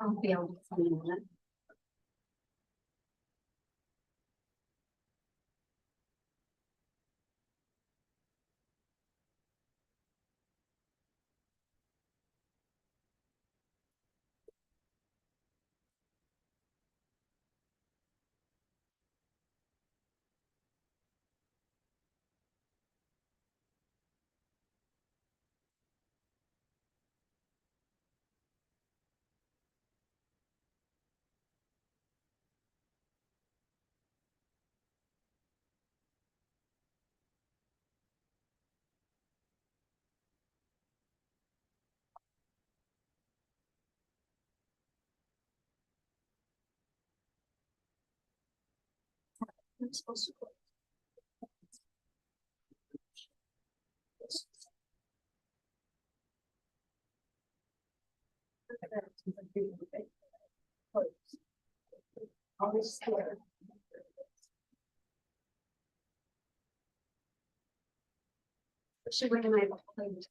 I'll be able to see it. I'm supposed to. Sugar and I have played.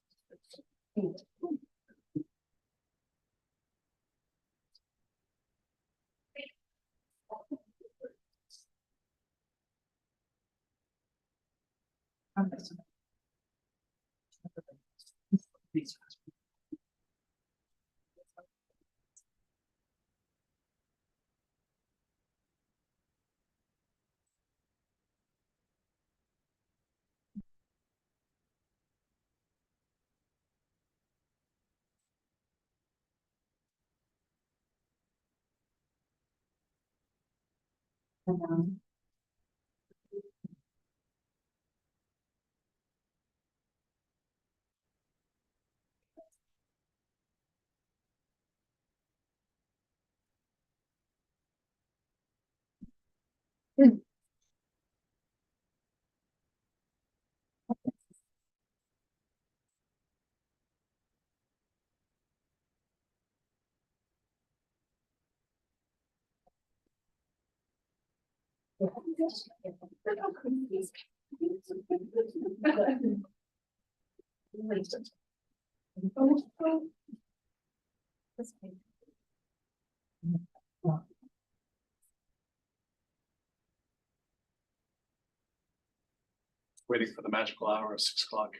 Waiting for the magical hour of 6 o'clock.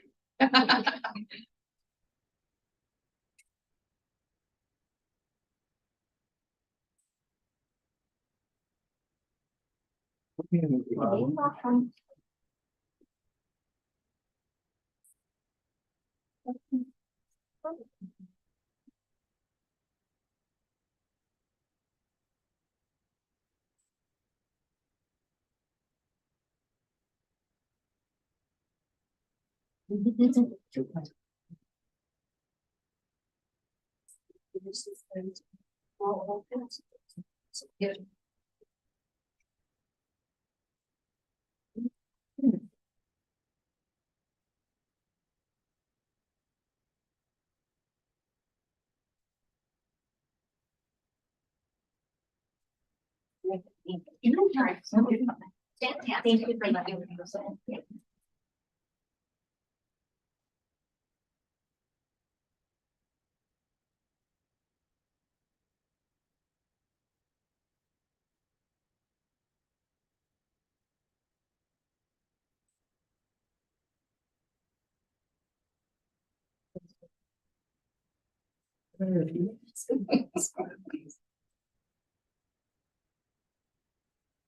Thank you for letting me know.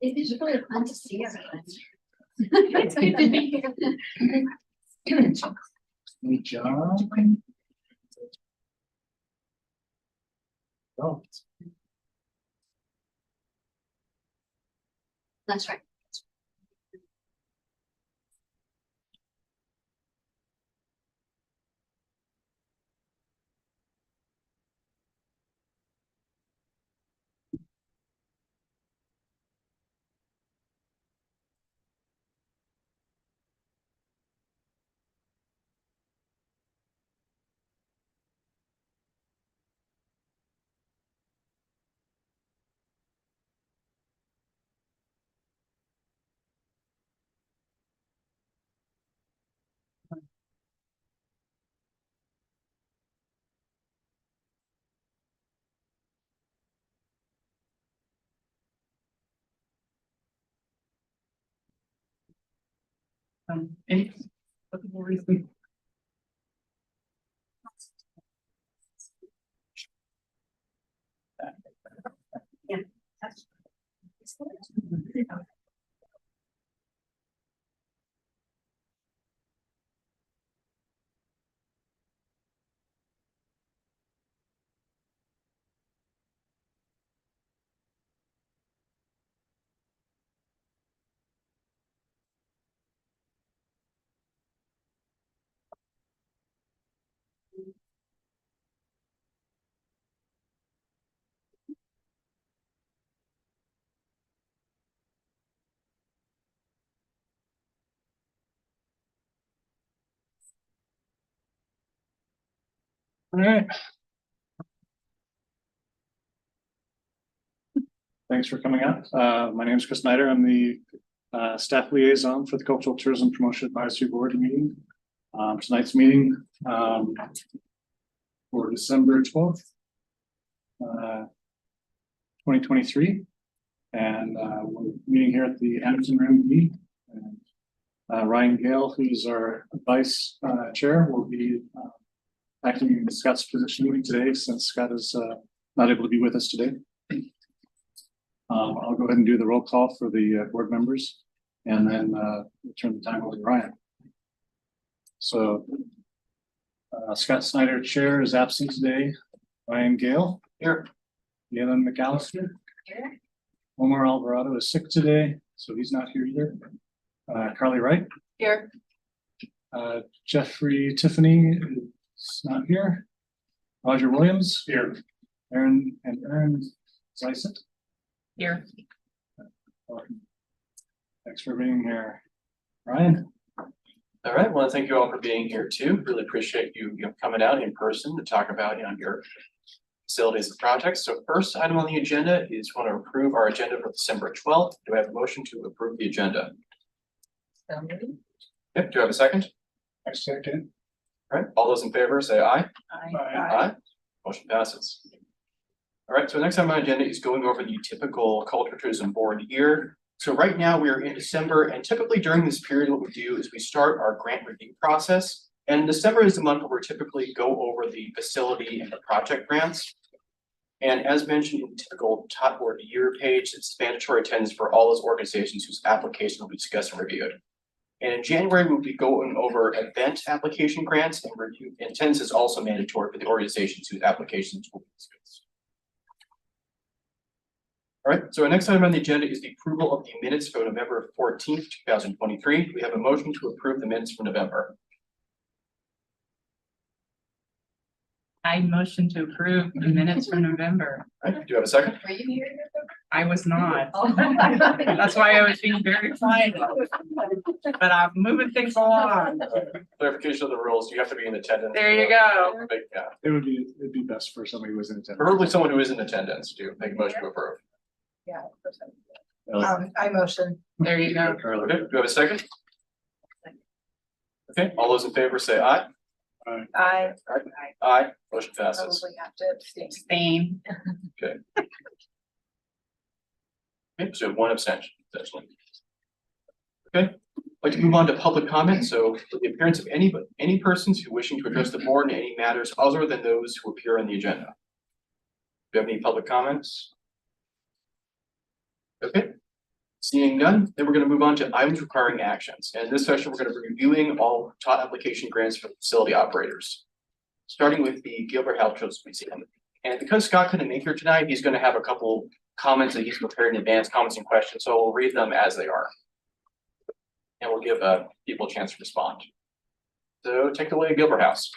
It is really fun to see everyone. Good job. Oh, That's right. Any applicable reason? All right. Thanks for coming out. My name is Chris Snyder. I'm the staff liaison for the Cultural Tourism Promotion Advisory Board meeting. Tonight's meeting for December 12th, 2023. And we're meeting here at the Anderson Room B. And Ryan Gale, who's our vice chair, will be acting in Scott's position today since Scott is not able to be with us today. I'll go ahead and do the roll call for the board members and then turn the time over to Ryan. So Scott Snyder, chair, is absent today. Ryan Gale here. Galen McAllister Here. Omar Alvarado is sick today, so he's not here either. Carly Wright Here. Jeffrey Tiffany is not here. Roger Williams here. Aaron Zeisett Here. Thanks for being here. Ryan. All right, well, thank you all for being here too. Really appreciate you coming out in person to talk about your facilities and projects. So first item on the agenda is want to approve our agenda for December 12th. Do I have a motion to approve the agenda? Yep, do I have a second? I second. All right, all those in favor say aye. Aye. Motion passes. All right, so the next item on the agenda is going over the typical culture tourism board year. So right now we are in December, and typically during this period, what we do is we start our grant review process. And December is the month where we typically go over the facility and the project grants. And as mentioned in the typical top board year page, it's mandatory attendance for all those organizations whose application will be discussed and reviewed. And in January, we'll be going over event application grants and review. Attendance is also mandatory for the organizations whose applications will be discussed. All right, so our next item on the agenda is the approval of the minutes for November 14th, 2023. We have a motion to approve the minutes for November. I motion to approve the minutes for November. All right, do you have a second? Were you here? I was not. That's That's why I was being very quiet. But I'm moving things along. Clarification of the rules, you have to be in attendance. There you go. Yeah, It'd be best for somebody who was in attendance. preferably someone who is in attendance to make a motion to approve. Yeah. I motion. There you go. Okay, do you have a second? Okay, all those in favor say aye. I Aye, motion passes. probably have to abstain. Same. Okay, so one abstention, essentially. Okay, I'd like to move on to public comment. So for the appearance of any persons who wishing to address the board in any matters other than those who appear on the agenda. Do you have any public comments? Okay, seeing none, then we're going to move on to items requiring actions. And in this session, we're going to be reviewing all top application grants for facility operators, starting with the Gilbert Health Trust Museum. And because Scott couldn't make here tonight, he's going to have a couple comments that he's prepared in advance, comments and questions. So we'll read them as they are. And we'll give people a chance to respond. So take it away, Gilbert House.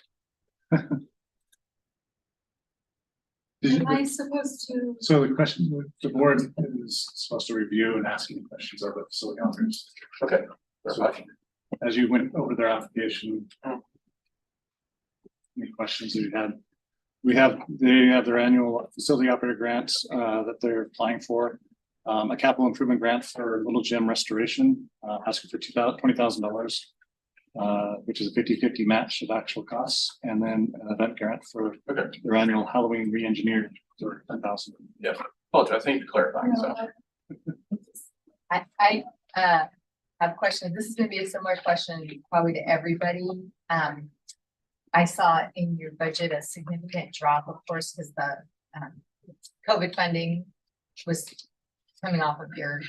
Am I supposed to? So the question, the board is supposed to review and ask any questions of the facility owners. Okay. So as you went over their application, any questions that you had? They have their annual facility operator grants that they're applying for. A capital improvement grant for Little Gym restoration, asking for $20,000, which is a 50-50 match of actual costs, and then an event grant for their annual Halloween re-engineered for $10,000. Yeah, apologize, I think to clarify, so. I have questions. This is gonna be a similar question probably to everybody. I saw in your budget a significant drop, of course, because the COVID funding was coming off of your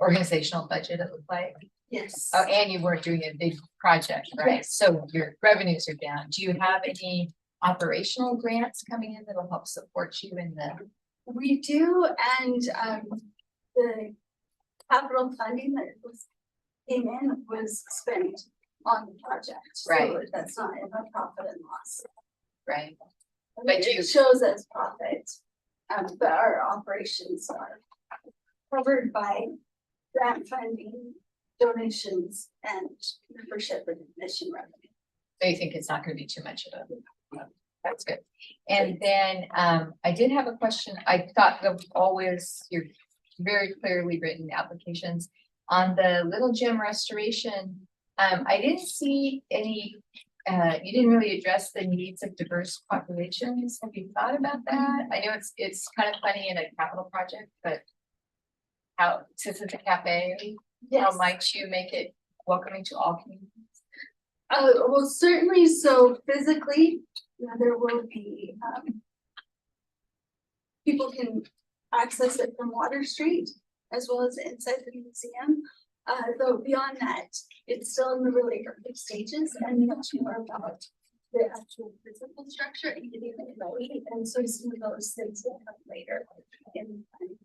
organizational budget, it looked like. Yes. Oh, and you weren't doing a big project, right? So your revenues are down. Do you have any operational grants coming in that'll help support you in the? We do, and the capital funding that was came in was spent on the project. So Right. that's not in our profit and loss. Right. But But you- it shows as profit, but our operations are covered by grant funding, donations, and membership and admission revenue. So you think it's not gonna be too much of a, that's good. And then, I did have a question. I thought of always your very clearly written applications on the Little Gym restoration. I didn't see any, you didn't really address the needs of diverse populations. Have you thought about that? I know it's kind of funny in a capital project, but how, since it's a cafe, how Yes. might you make it welcoming to all communities? Well, certainly, so physically, there will be, people can access it from Water Street as well as inside the museum. Though beyond that, it's still in the really early stages and much more about the actual physical structure and getting it ready. And so some of those things will come later in time.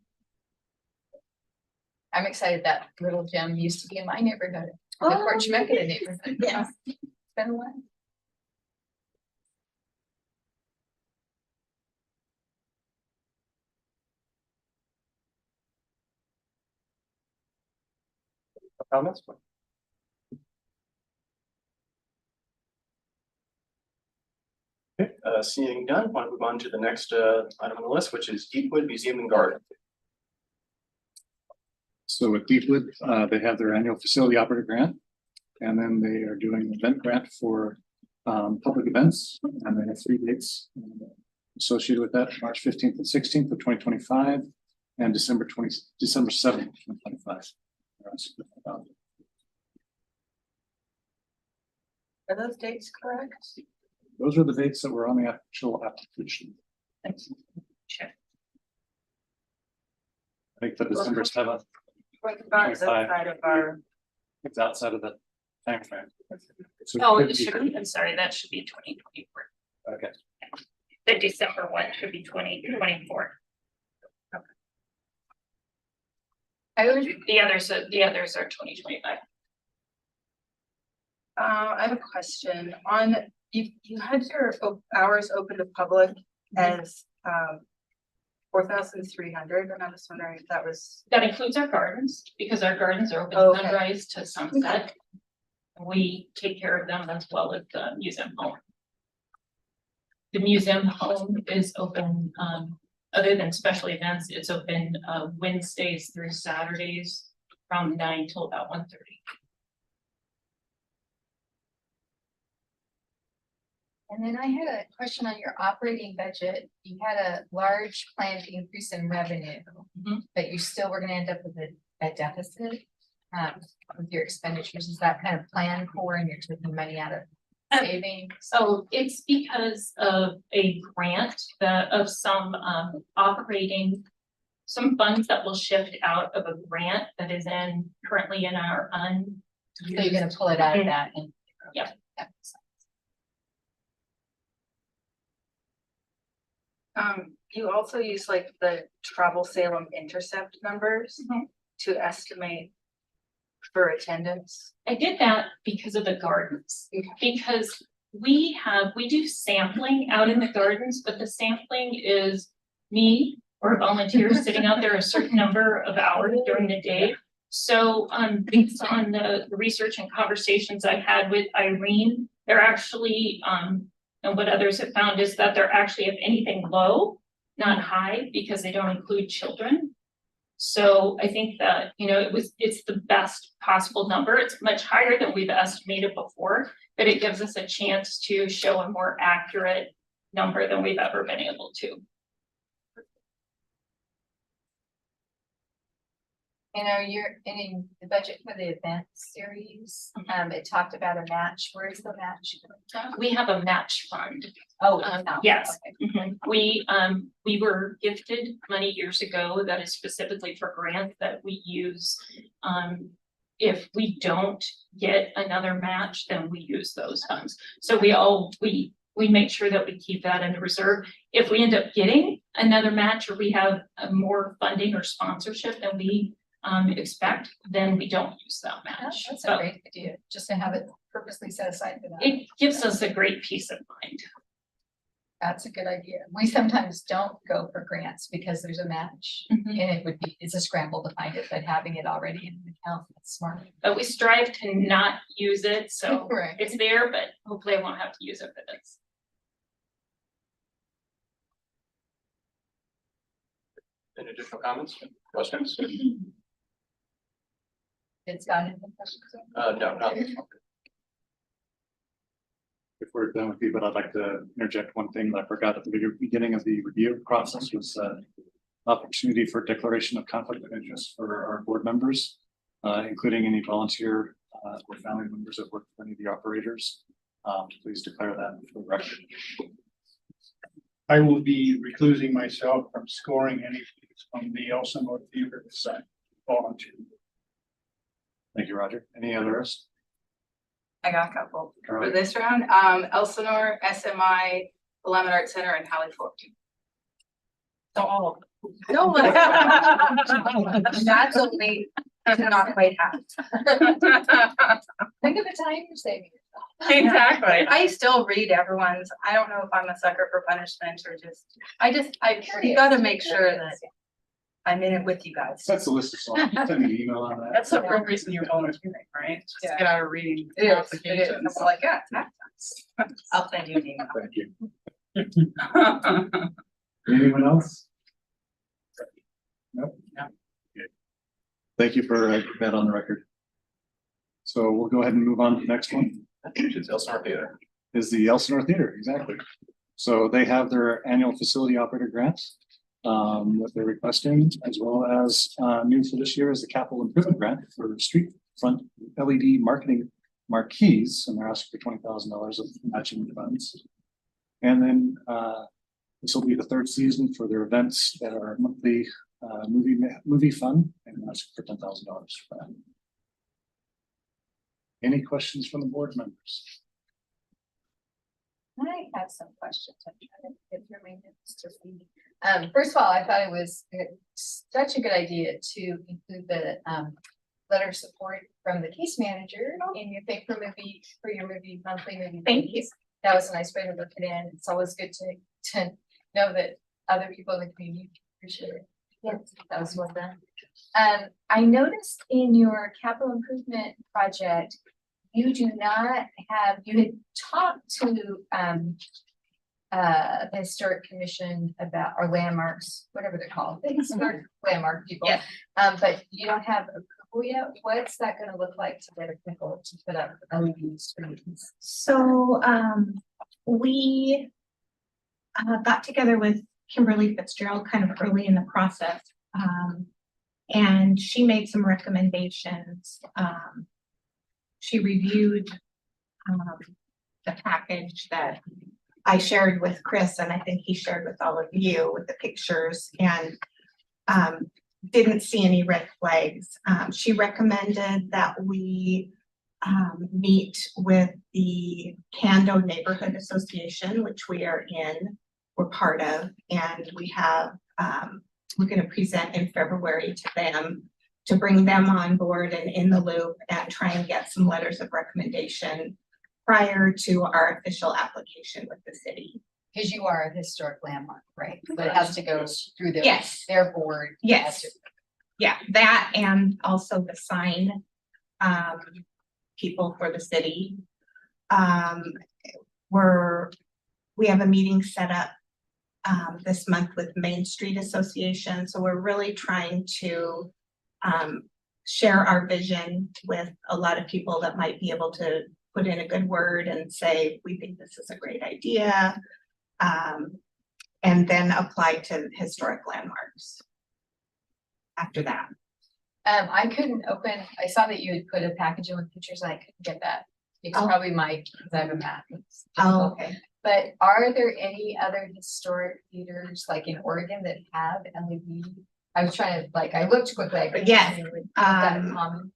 I'm excited that Little Gym used to be in my neighborhood, the Port Chemeketa neighborhood. Yes. It's been a while. Comments? Okay, seeing none, want to move on to the next item on the list, which is Deepwood Museum and Garden. So with Deepwood, they have their annual facility operator grant. And then they are doing an event grant for public events, and they have 3 dates associated with that: March 15th and 16th of 2025, and December 7th, 2025. Are those dates correct? Those are the dates that were on the actual application. Sure. I think the December 7th, What about 25. outside of our? it's outside of the time frame. So Oh, could it be- should be, I'm sorry, that should be 2024. Okay, The December one should be 2024. I would, The others are 2025. I have a question on, you had your hours open to public as 4,300, and I was wondering if that was. That includes our gardens, because our gardens are open Okay. sunrise to sunset. We take care of them as well as the museum home. The museum home is open, other than special events, it's open Wednesdays through Saturdays from 9 till about 1:30. and then I had a question on your operating budget. You had a large planned increase in revenue, Mhm. but you still were gonna end up with a deficit. With your expenditures, is that kind of planned for, and you're taking money out of savings? So it's because of a grant of some operating. Some funds that will shift out of a grant that is currently in our So you're gonna pull it out of that and. Yeah. That makes sense. You also use like the Travel Salem intercept numbers Mhm. to estimate for attendance. I did that because of the gardens, because we do sampling out in the gardens, but the sampling is me or volunteers sitting out there a certain number of hours during the day. So, based on the research and conversations I had with Irene, they're actually, and what others have found is that they're actually, if anything, low, not high, because they don't include children. So I think that, it's the best possible number. It's much higher than we've estimated before, but it gives us a chance to show a more accurate number than we've ever been able to. You know, you're in the budget for the event series, it talked about a match. Where's the match coming from? We have a match fund. Oh, Yes. okay. We were gifted money years ago that is specifically for grants that we use. If we don't get another match, then we use those funds. So we make sure that we keep that in reserve. If we end up getting another match or we have more funding or sponsorship than we expect, then we don't use that match. That's a But great idea, just to have it purposely set aside for that. it gives us a great peace of mind. That's a good idea. We sometimes don't go for grants because there's a match. Mhm. And it's a scramble to find it, but having it already in the account, that's smart. But we strive to not use it, so Right. it's there, but hopefully I won't have to use it for this. Any additional comments, questions? It's got any questions? No, not. If we're done with you, but I'd like to interject one thing that I forgot at the beginning of the review process was opportunity for declaration of conflict of interest for our board members, including any volunteer or family members that work for any of the operators. Please declare that for the record. I will be reclusing myself from scoring any fees from the Elsinore Theater this volunteer. Thank you, Roger. Any others? I got a couple for Alright. this round. Elsinore, SMI, Willamette Art Center, and Hallie Ford. So all of them. No. That's only not quite half. Think of the time you're saving. Exactly. I still read everyone's. I don't know if I'm a sucker for punishment or you gotta make sure that I'm in it with you guys. That's the list of songs. Send me an email on that. That's the real reason you're volunteering, right? Just to Yeah. get out of reading. It is, applications. I'm like, yeah, it's not. I'll send you an email. Thank you. Anyone else? Nope. No. Okay. Thank you for putting that on the record. So we'll go ahead and move on to the next one. It's Elsinore Theater. Is the Elsinore Theater, exactly. So they have their annual facility operator grants that they're requesting, as well as new for this year is the capital improvement grant for street front LED marketing marquees, and they're asking for $20,000 of matching funds. And then this will be the third season for their events that are monthly movie fun, and they're asking for $10,000 for that. Any questions from the board members? I have some questions. I'm trying to get through my notes to read. First of all, I thought it was such a good idea to include the letter of support from the case manager in your paper movie for your monthly movie. Thank you. That was a nice way to look it in. It's always good to know that other people in the community appreciate it. Yes, that was well done. I noticed in your capital improvement project, you do not have, you had talked to the historic commission about our landmarks, whatever they're called, the historic landmark people. Yeah. But you don't have approval yet. What's that gonna look like to get approval to put up LED screens? So we got together with Kimberly Fitzgerald kind of early in the process. And she made some recommendations. She reviewed the package that I shared with Chris, and I think he shared with all of you with the pictures, and didn't see any red flags. She recommended that we meet with the Cando Neighborhood Association, which we are in, we're part of, and we have, we're gonna present in February to them to bring them on board and in the loop and try and get some letters of recommendation prior to our official application with the city. Because you are a historic landmark, right? But it has to go through Yes. their board. Yes. Yeah, that and also the sign people for the city. We have a meeting set up this month with Main Street Association, so we're really trying to share our vision with a lot of people that might be able to put in a good word and say, we think this is a great idea. And then apply to historic landmarks after that. I couldn't open, I saw that you had put a package in with pictures, and I couldn't get that. It's Oh. probably my, because I have a Mac. It's Oh, difficult. okay. But are there any other historic theaters like in Oregon that have LED? I was trying to, like, I looked quickly. I couldn't Yes, see any that um, common.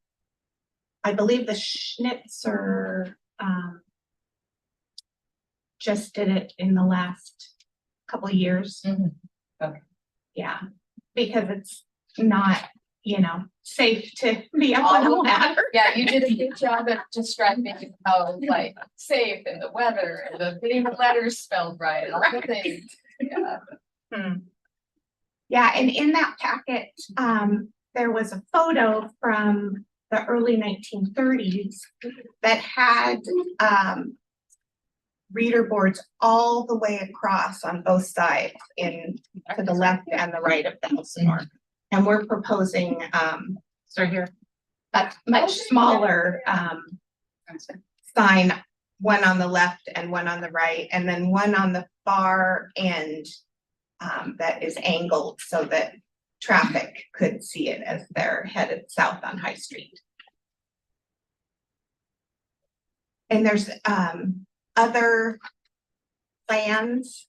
I believe the Schnitzer, just did it in the last couple of years. Mhm. Okay. Yeah, because it's not, safe to be up on a ladder. Yeah, you did a good job of describing how like safe and the weather and the getting the letters spelled right, all the things. Yeah. Yeah, and in that packet, there was a photo from the early 1930s that had, reader boards all the way across on both sides to the left and the right of the Elsinore. And we're proposing, So here. a much smaller, sign, one on the left and one on the right, and then one on the far end, that is angled so that traffic could see it as they're headed south on High Street. And there's, other plans,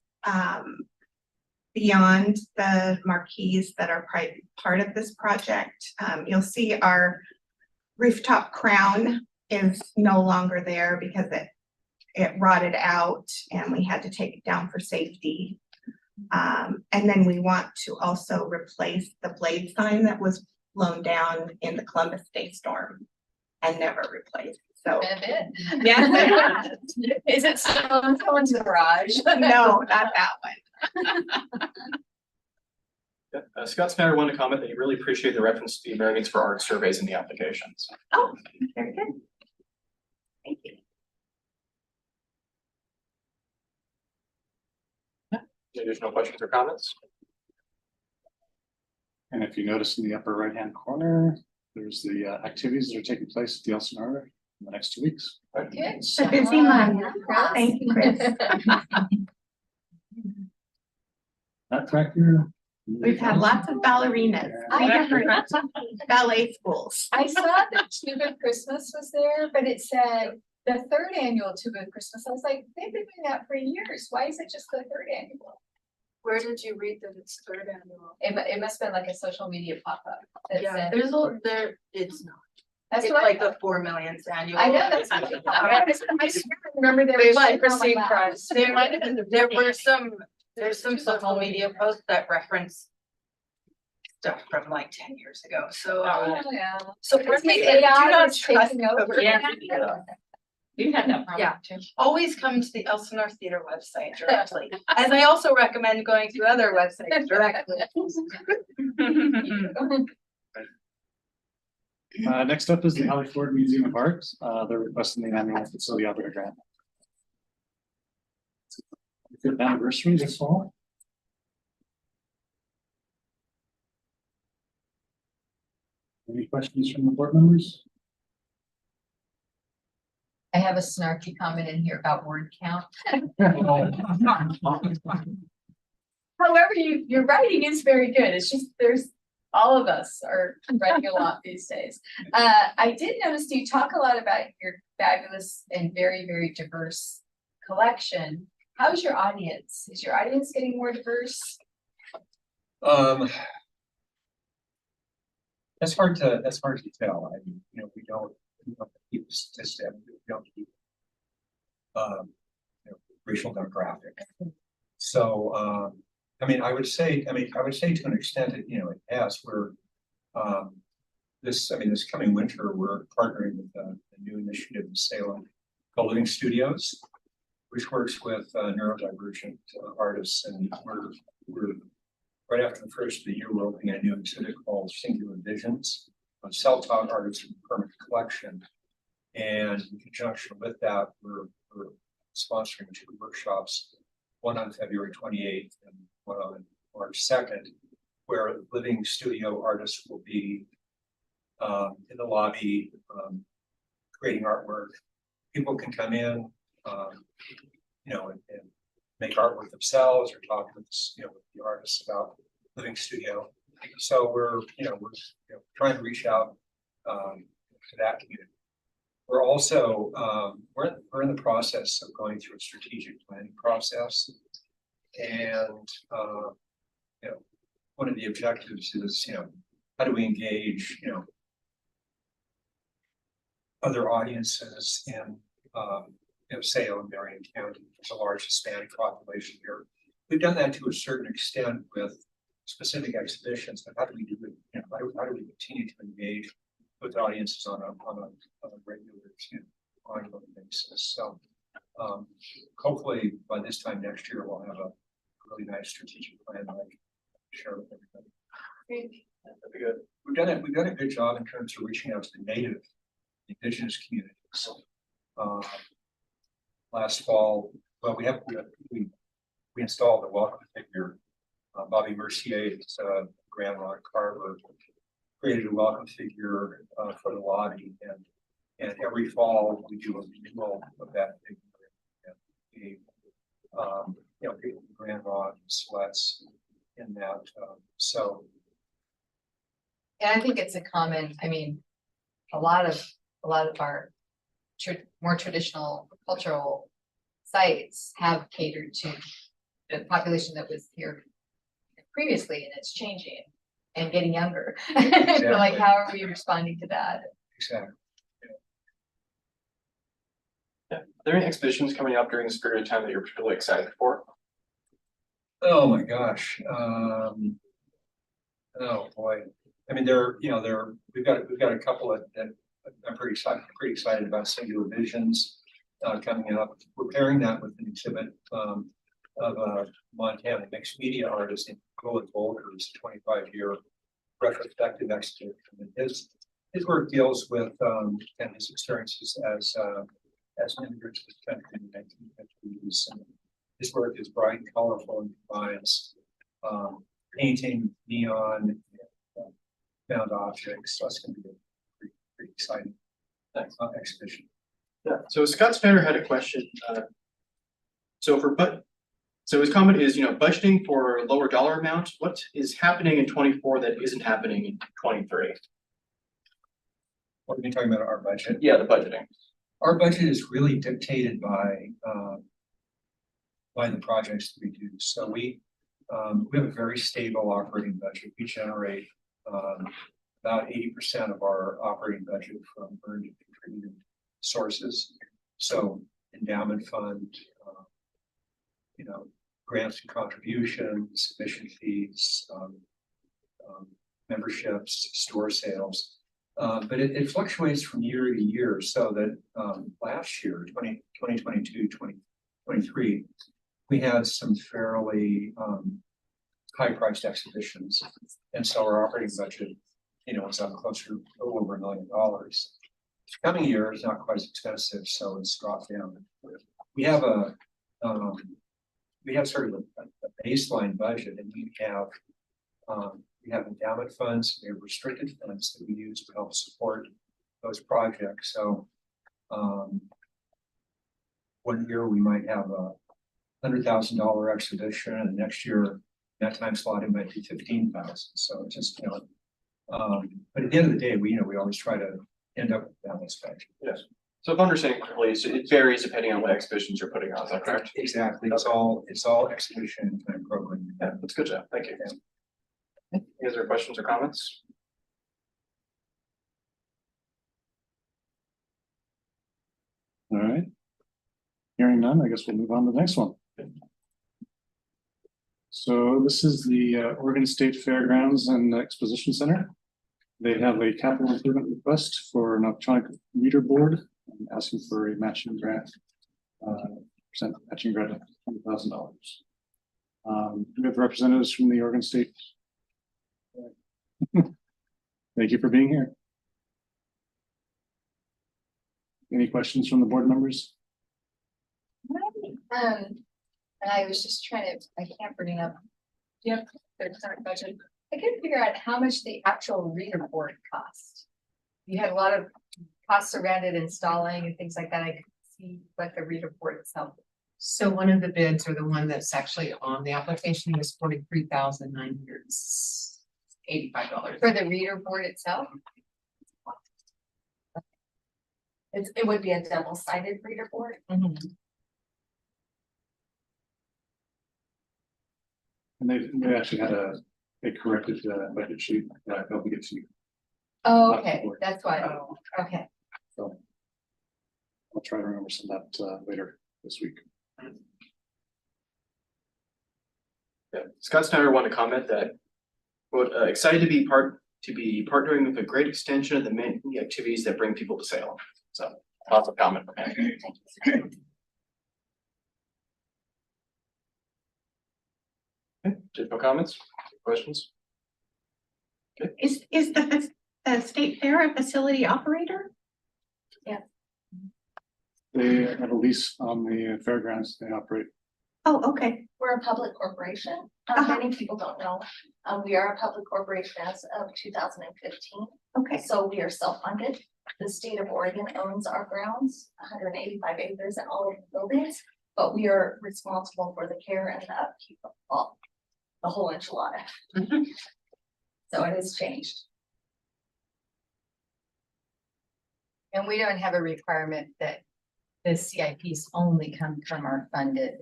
beyond the marquees that are part of this project. You'll see our rooftop crown is no longer there because it rotted out and we had to take it down for safety. And then we want to also replace the blade sign that was blown down in the Columbus Day storm and never replaced. So, Been a bit. yeah. Is it still in someone's garage? No, not that one. Scott Snyder wanted to comment that he really appreciated the reference to the Americans for Art surveys in the applications. Oh, very good. Thank you. Any additional questions or comments? And if you notice in the upper right-hand corner, there's the activities that are taking place at the Elsinore in the next 2 weeks. Good. It's a busy month. Thank you, Chris. That tractor. We've had lots of ballerinas, different ballet schools. I saw that Tuba Christmas was there, but it said the third annual Tuba Christmas. I was like, they've been doing that for years. Why is it just the third annual? Where did you read that it's third annual? It must have been like a social media pop-up. that Yeah, said- it's not. That's It's what like the 4 millionth annual. I know that's. I swear I remember there They was. might shit on my receive lap. prize. They might have been, there's some social media posts that reference stuff from like 10 years ago, so. Oh, yeah. So It's do like AI not is trust taking over. Yeah. We've had that problem Yeah. too. Always come to the Elsinore Theater website directly, as I also recommend going to other websites directly. Next up is the Holly Ford Museum of Art. They're requesting the annual facility operator grant. 5th anniversary this fall. Any questions from the board members? I have a snarky comment in here about word count. However, your writing is very good. It's just all of us are writing a lot these days. I did notice you talk a lot about your fabulous and very, very diverse collection. How's your audience? Is your audience getting more diverse? That's hard to tell. I mean, we don't keep statistics, we don't keep racial demographic. So I mean, I would say to an extent that it has. We're this coming winter we're partnering with a new initiative in Salem called Living Studios, which works with neurodivergent artists, and we're right after the first of the year, we're opening a new exhibit called Singular Visions, a self-taught artists in permanent collection. And in conjunction with that, we're sponsoring 2 workshops, one on February 28th and one on March 2nd, where living studio artists will be in the lobby creating artwork. People can come in, and make artwork themselves or talk with, with the artists about living studio. so we're trying to reach out to that community. We're also we're in the process of going through a strategic planning process, and one of the objectives is how do we engage other audiences in Salem and Marion County. There's a large Hispanic population here. We've done that to a certain extent with specific exhibitions, but how do we do it? How do we continue to engage with audiences on a regular, ongoing basis? So hopefully by this time next year, we'll have a really nice strategic plan that I can share with everybody. That'd be good. We've done a good job in terms of reaching out to the native indigenous communities. Last fall, well, we installed a welcome figure. Bobby Mercier's grandma Carver created a welcome figure for the lobby, and every fall we do a renewal of that figure. And grandma sweats in that. And I think it's a common, I mean, a lot of our more traditional cultural sites have catered to the population that was here previously, and it's changing and getting younger. So like, how are we responding to that? Exactly. Yeah. Are there any exhibitions coming up during this period of time that you're particularly excited for? Oh my gosh. Oh boy. I mean, we've got a couple that I'm pretty excited about. Singular Visions coming up. We're pairing that with an exhibit of a Montana mixed media artist in Colin Bolger's 25-year retrospective exhibition. His work deals with and his experiences as immigrants to the country in the 1950s. And his work is bright and colorful and combines painting, neon, and found objects. So it's going to be a pretty exciting exhibition. Yeah. So Scott Spanner had a question. So his comment is, budgeting for lower dollar amount. What is happening in 24 that isn't happening in 23? What are you talking about? Our budget? Yeah, the budgeting. Our budget is really dictated by the projects that we do. So we have a very stable operating budget. We generate about 80% of our operating budget from earned and contributed sources. So endowment fund, grants and contributions, admission fees, memberships, store sales. But it fluctuates from year to year, so that last year, 2022, 2023, we had some fairly high-priced exhibitions. And so our operating budget, was up closer to a little over $1 million. This coming year is not quite as expensive, so it's dropped down. We have sort of a baseline budget, and we have endowment funds, we have restricted funds that we use to help support those projects. So one year we might have a $100,000 exhibition, and next year that time slot it might be 15,000. So it just but at the end of the day, we always try to end up with balanced budget. Yes. So if I'm understanding correctly, so it varies depending on what exhibitions you're putting on. Is that correct? Exactly. It's all exhibition kind of programming. Yeah, that's good job. Thank you. Any other questions or comments? All right. Hearing none, I guess we'll move on to the next one. So this is the Oregon State Fairgrounds and Exposition Center. They have a capital improvement request for an electronic reader board, asking for a matching grant, matching grant of $20,000. We have representatives from the Oregon State. Thank you for being here. Any questions from the board members? And I was just I can't bring it up. Do you have the current budget? I couldn't figure out how much the actual reader board cost. You had a lot of costs around it, installing and things like that. I could see what the reader board itself. So one of the bids, or the one that's actually on the application, was $85. For the reader board itself? It would be a double-sided reader board. And they actually had a corrected budget sheet that I'll get to you. Oh, Not okay, before. that's why, okay. So I'll try to remember some of that later this week. Yeah, Scott Snyder wanted to comment that, quote, excited to be partnering with a great extension of the many activities that bring people to Salem. So lots of comment from him. Okay, additional comments, questions? Is the state fair a facility operator? They have a lease on the fairgrounds they operate. Oh, okay. We're a public corporation. Many people don't know. We are a public corporation as of 2015. Okay. So we are self-funded. The state of Oregon owns our grounds, 185 acres and all of the buildings, but we are responsible for the care and the upkeep of all, the whole enchilada. So it has changed. And we don't have a requirement that the CIPs only come from our funded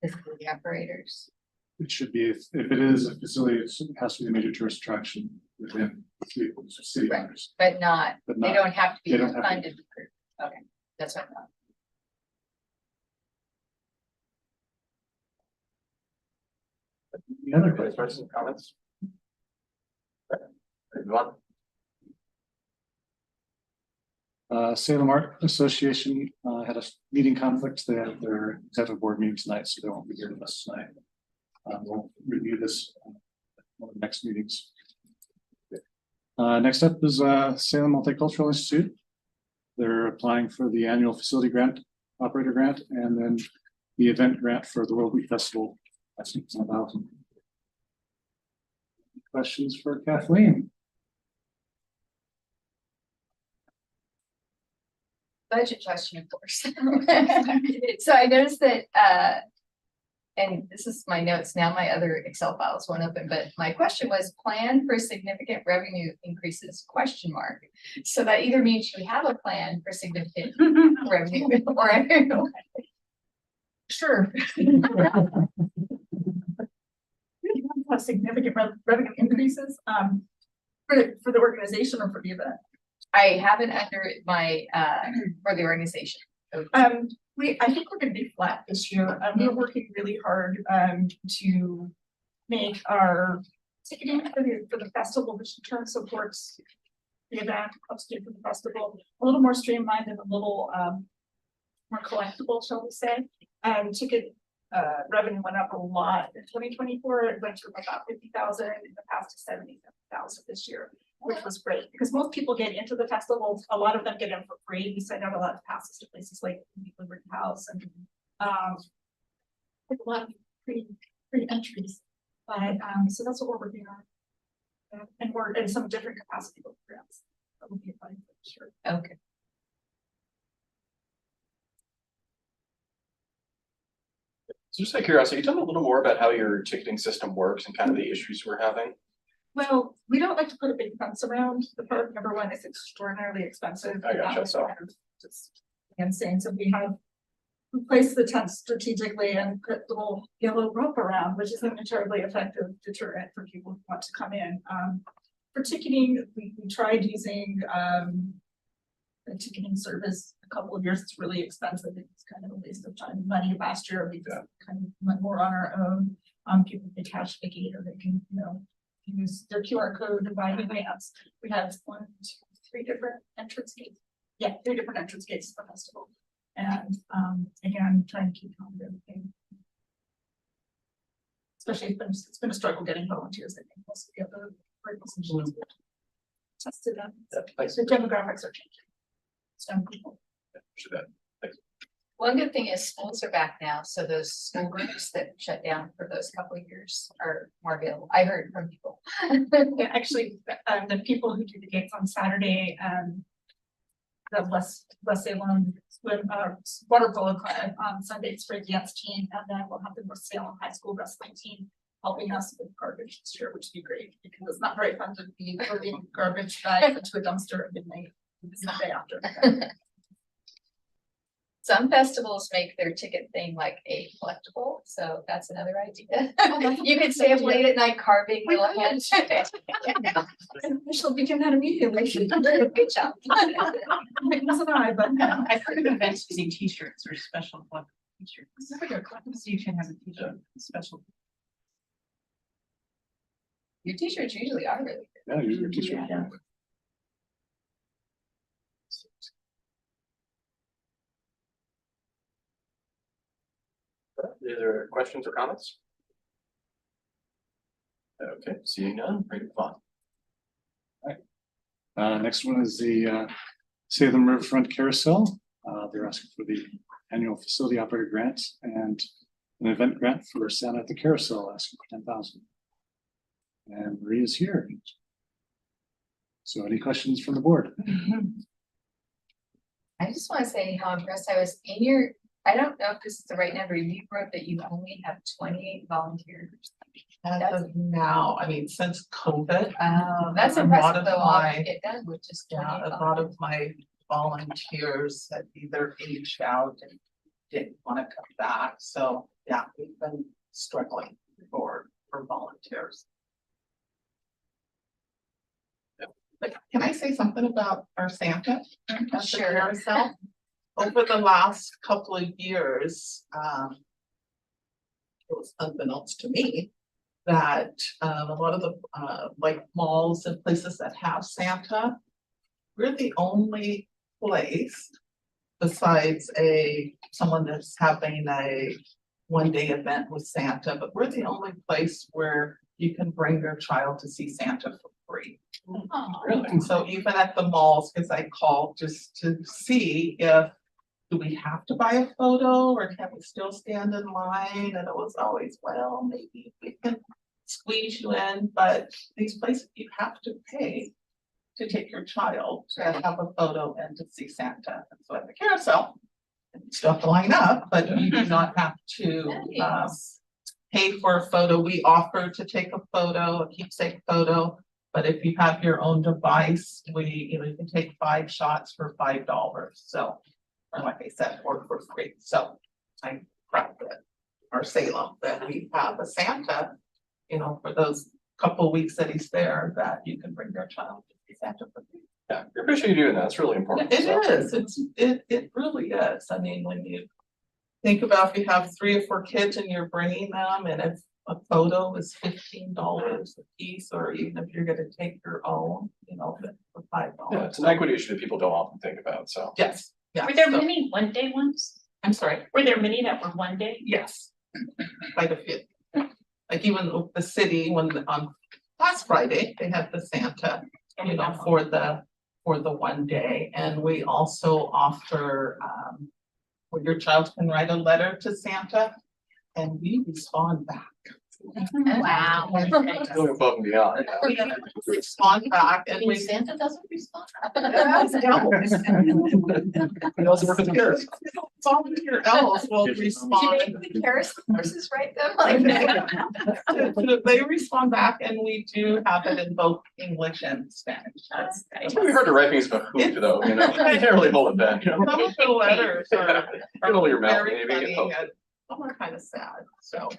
facility operators. It should be, if it is a facility, it has to be a major tourist attraction within city Right. limits. But not, But they not, don't have to be they don't have to. funded. Okay, that's what I thought. Any other Questions, questions? comments? Okay, move on. Salem Art Association had a meeting conflict. They have their executive board meeting tonight, so they won't be here with us tonight. We'll review this one of the next meetings. Next up is Salem Multicultural Institute. They're applying for the annual facility grant, operator grant, and then the event grant for the World Wheat Festival. That's $10,000. Questions for Kathleen? Budget question, of course. So I noticed that, and this is my notes, now my other Excel files won't open, but my question was plan for significant revenue increases, question mark. So that either means you have a plan for significant revenue or. Sure. Have significant revenue increases, for the organization or for the event? I have it under my, for the organization. I think we're gonna be flat this year. We're working really hard, to make our ticketing for the festival, which in turn supports the event, upstate for the festival, a little more streamlined and a little, more collectible, shall we say. Ticket revenue went up a lot in 2024. It went from about 50,000 in the past to 70,000 this year, which was great because most people get into the festival. A lot of them get in for free. We send out a lot of passes to places like Liberty House and a lot of free entries. But so that's what we're working on, and we're in some different capacity programs that will be applying for this year. Okay. So just out of curiosity, tell me a little more about how your ticketing system works and kind of the issues we're having. Well, we don't like to put a big fence around the park. Number one, it's extraordinarily expensive. I gotcha, so. Just insane. So we place the tents strategically and put little yellow rope around, which isn't a terribly effective deterrent for people who want to come in. For ticketing, we tried using a ticketing service a couple of years. It's really expensive. It's kind of a waste of time and money. Last year, we just kind of went more on our own. People can cash the gate or they can, use their QR code to buy in advance. We had 3 different entrance gates. Yeah, 3 different entrance gates to the festival. And again, trying to keep on with everything. Especially it's been a struggle getting volunteers. I think most of the other organizations tested them. The demographics are changing. Some people. One good thing is schools are back now, so those school groups that shut down for those couple of years are more available. I heard from people. Yeah, actually, the people who do the gates on Saturday, the West Salem swim water polo club on Sunday, spray dance team, and then we'll have the North Salem High School wrestling team helping us with garbage this year, which would be great, because it's not very fun to be loading garbage bags into a dumpster at midnight the Sunday after. Some festivals make their ticket thing like a collectible, so that's another idea. You could stay up late at night carving little heads. I shall begin that immediately. Good job. Wasn't I, but no. I've heard of events using t-shirts or special collectible t-shirts. So you can have a t-shirt, special. Your t-shirts usually are really good. Yeah, use your t-shirt. Yeah. Are there questions or comments? Okay, seeing none, ready to move on. Next one is the Save Them Riverfront Carousel. They're asking for the annual facility operator grant and an event grant for Santa at the Carousel, asking for 10,000. And Maria's here. So any questions from the board? I just want to say how impressed I was in your, I don't know if this is the right number, you wrote that you only have 28 volunteers. As of now, I mean, since COVID. That's a lot impressive of though, all my- you get done with just Yeah, 28 a lot of my volunteers had either aged out and didn't want to come back, so yeah, we've been struggling for volunteers. But can I say something about our Santa? at the Sure. carousel? Over the last couple of years, it was unbeknownst to me that a lot of the like malls and places that have Santa, we're the only place besides someone that's having a one-day event with Santa, but we're the only place where you can bring your child to see Santa for free. Really? And so even at the malls, because I called just to see if, do we have to buy a photo or can we still stand in line? And it was always, well, maybe we can squeeze you in, but these places, you have to pay to take your child to have a photo and to see Santa. And so at the carousel, you still have to line up, but you do not have to pay for a photo. We offer to take a photo, a keepsake photo. But if you have your own device, you can take 5 shots for $5. So, or like I said, or for free. So I'm proud that our Salem, that we have a Santa, for those couple weeks that he's there, that you can bring your child to see Santa for free. Yeah, we appreciate you doing that. It's really important. It So, is, it really is. I mean, when you think about if you have 3 or 4 kids and you're bringing them, and if a photo is $15 a piece, or even if you're gonna take your own, for $5. Yeah, it's an equity issue that people don't often think about, so. Yes, yeah. Were there so- many one-day ones? I'm sorry, Were there many that were one day? yes. Quite a few. Like even the city, on last Friday, they had the Santa, for the one day. And we also offer, where your child can write a letter to Santa and we respond back. Wow. Going above and beyond. We respond back and we. Santa doesn't respond. We also work with the parents. Volunteer elves will respond. The carousel horses write them like. They respond back and we do have it in both English and Spanish. That's It's really hard to write things about food though, you can't really hold it back, Some of the letters are Fill your mouth, very maybe, and funny hope. and some are kind of sad, so.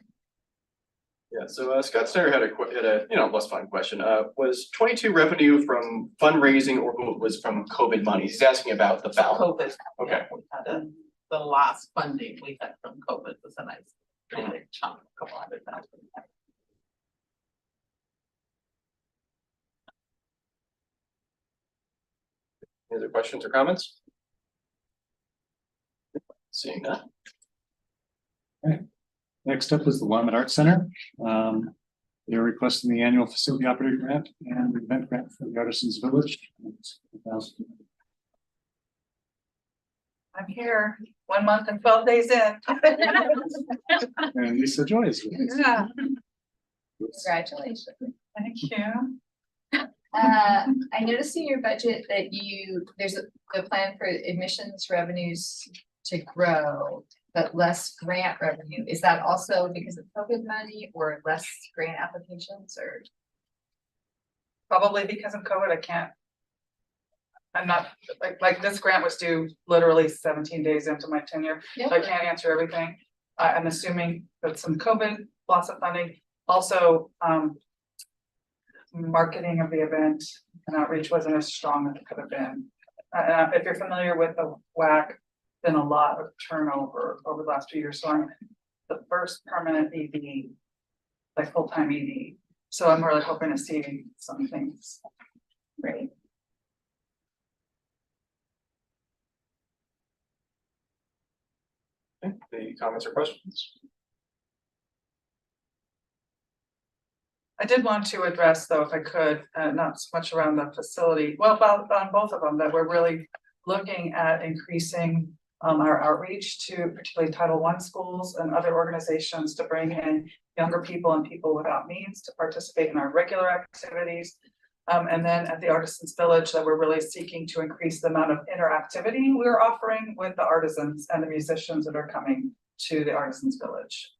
Yeah, so Scott Steyer had a less fun question. Was 22 revenue from fundraising or was from COVID money? He's asking about the balance. COVID. Okay. Yeah, we had the last funding we had from COVID was a nice big chunk, a couple $100,000. Any other questions or comments? Seeing that. Next up is the Willamette Arts Center. They're requesting the annual facility operator grant and the event grant for the Artisans Village. I'm here, 1 month and 12 days in. And Lisa Joy is with us. Yeah, Congratulations. thank you. I noticed in your budget that there's the plan for admissions revenues to grow. but less grant revenue. Is that also because of COVID money or less grant applications or? Probably because of COVID, I can't. I'm not, like this grant was due literally 17 days into my tenure, so I can't answer everything. I'm assuming that some COVID, loss of funding, also, marketing of the event and outreach wasn't as strong as it could have been. If you're familiar with the WAC, been a lot of turnover over the last 2 years, so I'm the first permanent ED, like full-time ED. So I'm really hoping to see some things. Great. Okay, any comments or questions? I did want to address, though, if I could, not so much around the facility, well, about on both of them, that we're really looking at increasing our outreach to particularly Title I schools and other organizations to bring in younger people and people without means to participate in our regular activities. And then at the Artisans Village, that we're really seeking to increase the amount of interactivity we're offering with the artisans and the musicians that are coming to the Artisans Village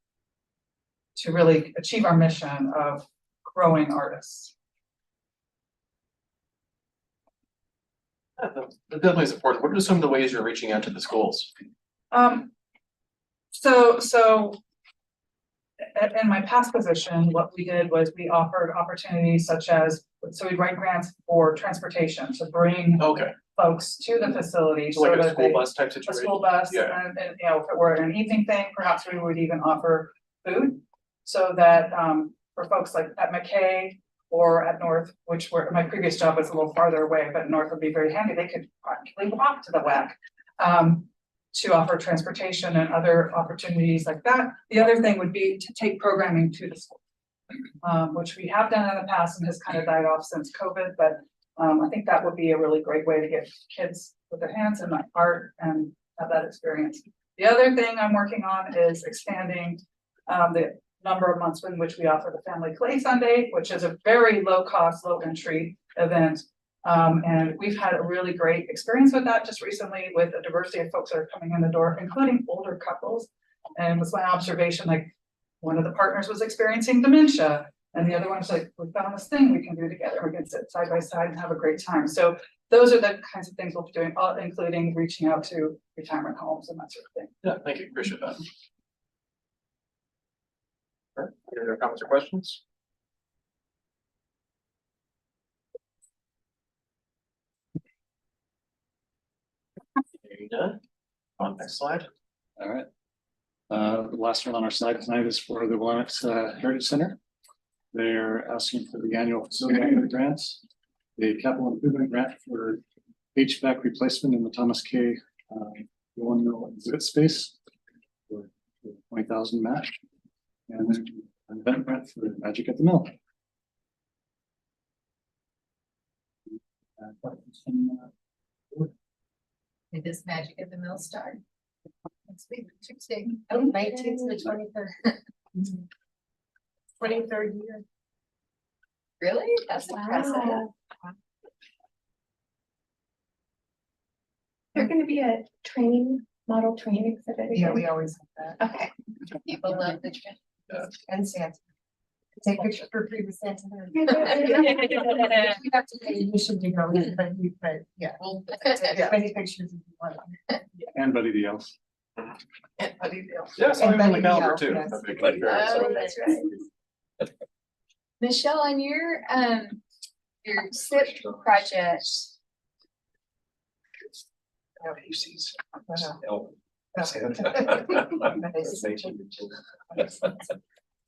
to really achieve our mission of growing artists. Yeah, that definitely is important. What are some of the ways you're reaching out to the schools? So in my past position, what we did was we offered opportunities such as, so we'd write grants for transportation to bring folks to the facility. So like a that school bus type situation? A school bus, Yeah. and you know, if it were an evening thing, perhaps we would even offer food. So that for folks like at McKay or at North, which were, my previous job was a little farther away, but North would be very handy, they could practically walk to the WAC. To offer transportation and other opportunities like that. The other thing would be to take programming to the school, which we have done in the past and has kind of died off since COVID, but I think that would be a really great way to get kids with their hands in art and have that experience. The other thing I'm working on is expanding the number of months in which we offer the Family Clay Sunday, which is a very low cost, low entry event. And we've had a really great experience with that just recently with a diversity of folks that are coming in the door, including older couples. And it was my observation, like one of the partners was experiencing dementia and the other one's like, we found this thing we can do together. We can sit side by side and have a great time. So those are the kinds of things we'll be doing, including reaching out to retirement homes and that sort of thing. Yeah, thank you. Appreciate that. All right, any other comments or questions? Done. On next slide. All right. The last one on our slide tonight is for the Willamette Heritage Center. They're asking for the annual facility grants, the capital improvement grant for HVAC replacement in the Thomas K. One mill exhibit space for 20,000 match, and then an event grant for Magic at the Mill. Did this Magic at the Mill start? Next week, Tuesday. Oh, 19th to the 23rd. 23rd year. Really? That's impressive. They're gonna be a model training exhibit. Yeah, we always have that. Okay. People love the trend. And Santa. Take pictures for free with Santa. You have to pay admission to go in, but yeah. Well, As many pictures as you want. And Buddy the Elf. And Buddy Deal. Yeah, so I'm on the Buddy calendar Deal, too. yes. That'd be great. Oh, that's right. Michelle, on your SIP project,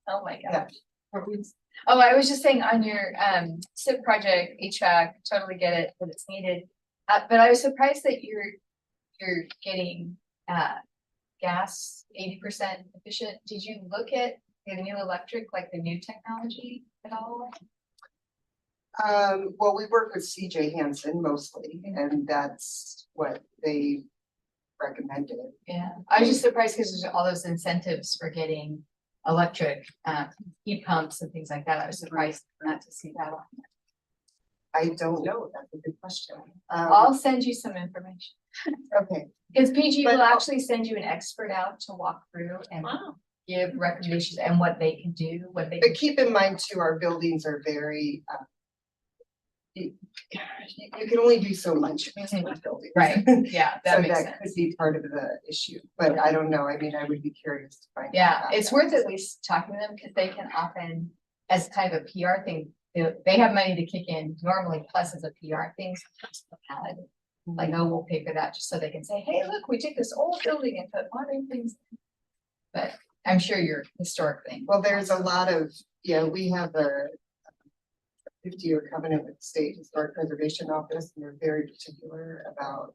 oh my gosh. Oh, I was just saying on your SIP project, HVAC, totally get it, that it's needed. But I was surprised that you're getting gas 80% efficient. Did you look at the new electric, like the new technology at all? Well, we work with CJ Hansen mostly, and that's what they recommended. Yeah, I was just surprised because there's all those incentives for getting electric heat pumps and things like that. I was surprised not to see that on I don't know, that's a good question. I'll send you some information. Okay, Because PG But will I'll- actually send you an expert out to walk through and Wow. give recommendations and what they can do, what they. but keep in mind too, our buildings are very, you can only do so much. with buildings. Right, yeah, that So makes that sense. could be part of the issue, but I don't know, I mean, I would be curious to find. out Yeah, about it's that. worth at least talking to them because they can often, as kind of a PR thing, they have money to kick in normally, plus as a PR thing, sometimes they'll add, like, oh, we'll pay for that just so they can say, hey, look, we took this old building and put modern things. in." But I'm sure your historic thing. Well, there's a lot of, we have a 50-year covenant with the State Historic Preservation Office, and they're very particular about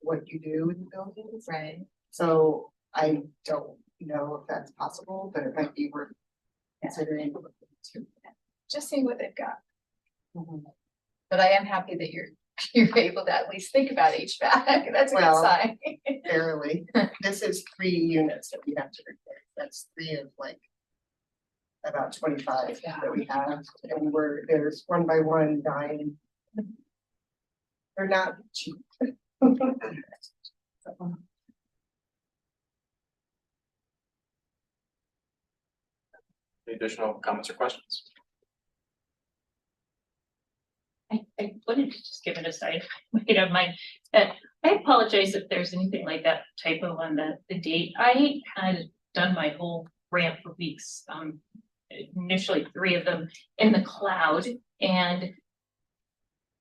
what you do with the buildings. Right. So I don't know if that's possible, but it might be worth considering. Just seeing what they've got. Mhm. But I am happy that you're able to at least think about HVAC. That's a good Well, sign. Barely. This is 3 units that we have to replace. That's 3 of like about 25 that we have, and there's 1 by 1 dying. They're not cheap. Any additional comments or questions? I wanted to just give it a side, you know, mind, that I apologize if there's anything like that typo on the date. I had done my whole grant for weeks, initially 3 of them in the cloud, and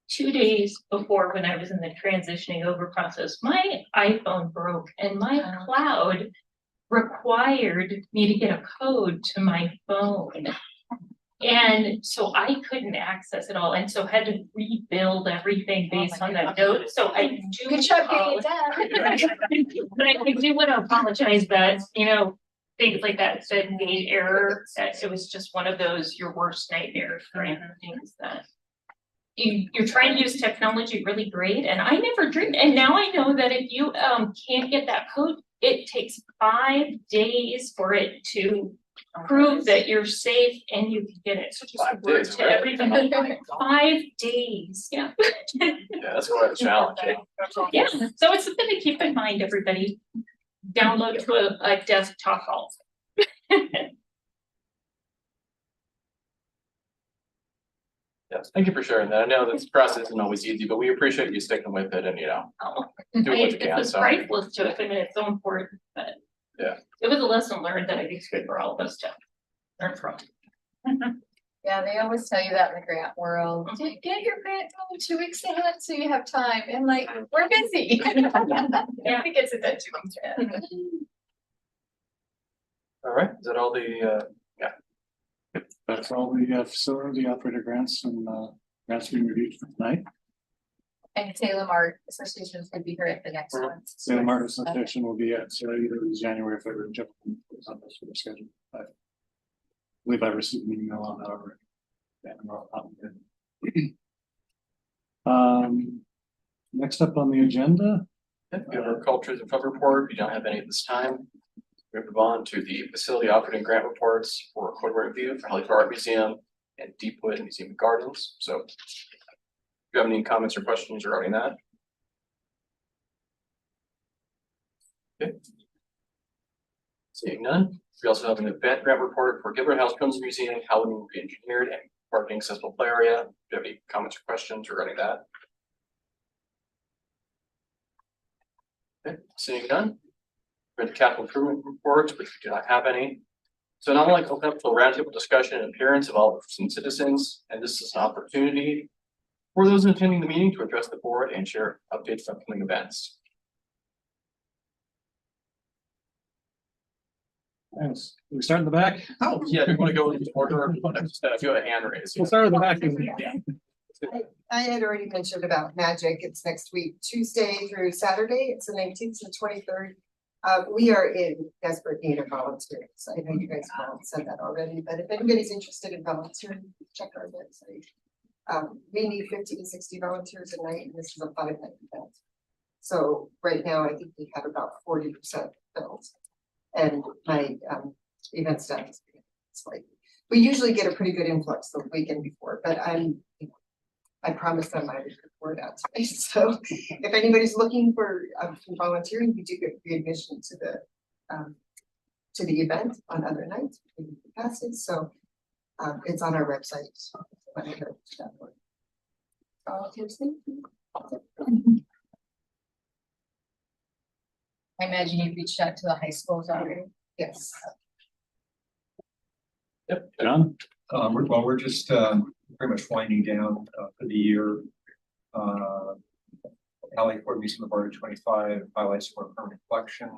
2 days before, when I was in the transitioning over process, my iPhone broke and my cloud required me to get a code to my phone. And so I couldn't access it all, and so had to rebuild everything based on that note, so I do. Good job getting it done. But I do want to apologize that, you know, things like that said date error, that it was just one of those your worst nightmares, right? Things that you're trying to use technology really great, and I never dreamed, and now I know that if you can't get that code, it takes 5 days for it to prove that you're safe and you can get it. So just 5 word days, to really? everybody. 5 days, yeah. Yeah, that's quite a challenge. Eh? Yeah, so it's something to keep in mind, everybody. Download to a desktop also. Yes, thank you for sharing that. I know this process isn't always easy, but we appreciate you sticking with it and, do what you can. It's So, priceless to it, I mean, it's so important, but. Yeah. It was a lesson learned that I think is good for all of us to learn from. Yeah, they always tell you that in the grant world. Get your grant done 2 weeks ahead so you have time. And like, we're busy. Nobody gets it done 2 months ahead. all right, is that all the, That's all the facility operator grants and grants being reviewed for tonight. And Salem Art Association is gonna be here at the next one. Salem Art Association will be at either January or February. Jeff will put us on this for the schedule. I believe I received an email on that already. Yeah, we're all up and good. Next up on the agenda, we have our cultures and fund report. We don't have any at this time. We move on to the facility operating grant reports for equipment review for Hollywood Art Museum and Deepwood Museum of Gardens. So, do you have any comments or questions regarding that? Okay. Seeing none, we also have an event grant report for Gilbert House Combs Museum, Halloween will be engineered and parking accessible play area. Do you have any comments or questions regarding that? Okay, seeing none. For the capital improvement reports, which we do not have any. So now I'd like to open up to a roundtable discussion and appearance of all some citizens, and this is an opportunity for those attending the meeting to address the board and share updates on upcoming events. yes, we start in the back. Oh, yeah, do you want to go in order? Or just if you have a hand raised? We'll start with the back. I had already mentioned about Magic. It's next week, Tuesday through Saturday. It's the 19th and 23rd. We are in desperate need of volunteers. I know you guys have all said that already, but if anybody's interested in volunteering, check our website. We need 50 to 60 volunteers a night, and this is a 5-night event. So right now, I think we have about 40% filled. And my event staff is it's like, we usually get a pretty good influx the weekend before, but I'm I promised them I would report out today, so if anybody's looking for volunteering, we do get free admission to the event on other nights, passes, so it's on our website. I imagine you reached out to the high schools already. Yes. Yep. John? We're just pretty much winding down for the year. Alley Ford Museum of Art 25 highlights for permanent collection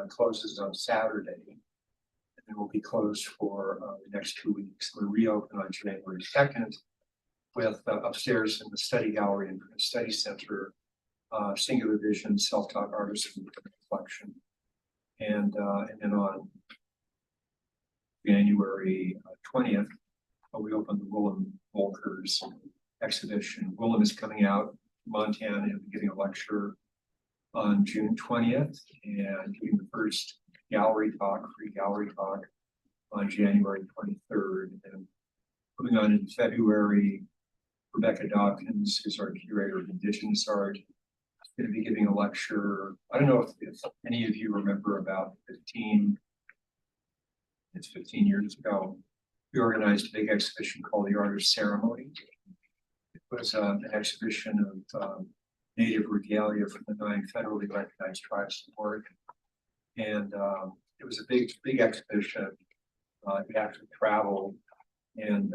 closes on Saturday. And it will be closed for the next 2 weeks. We'll reopen on January 2nd with upstairs in the study gallery and study center, singular vision, self-taught artists from the collection. And then on January 20th, we open the Willem Volkers exhibition. Willem is coming out to Montana and giving a lecture on June 20th and giving the first free gallery talk on January 23rd. And moving on in February, Rebecca Dawkins, who's our curator of Indigenous art, is going to be giving a lecture. I don't know if any of you remember about 15 years ago, we organized a big exhibition called The Art of Ceremony. It was an exhibition of native regalia from the 9 federally recognized tribes of Oregon. And it was a big exhibition. We actually traveled. And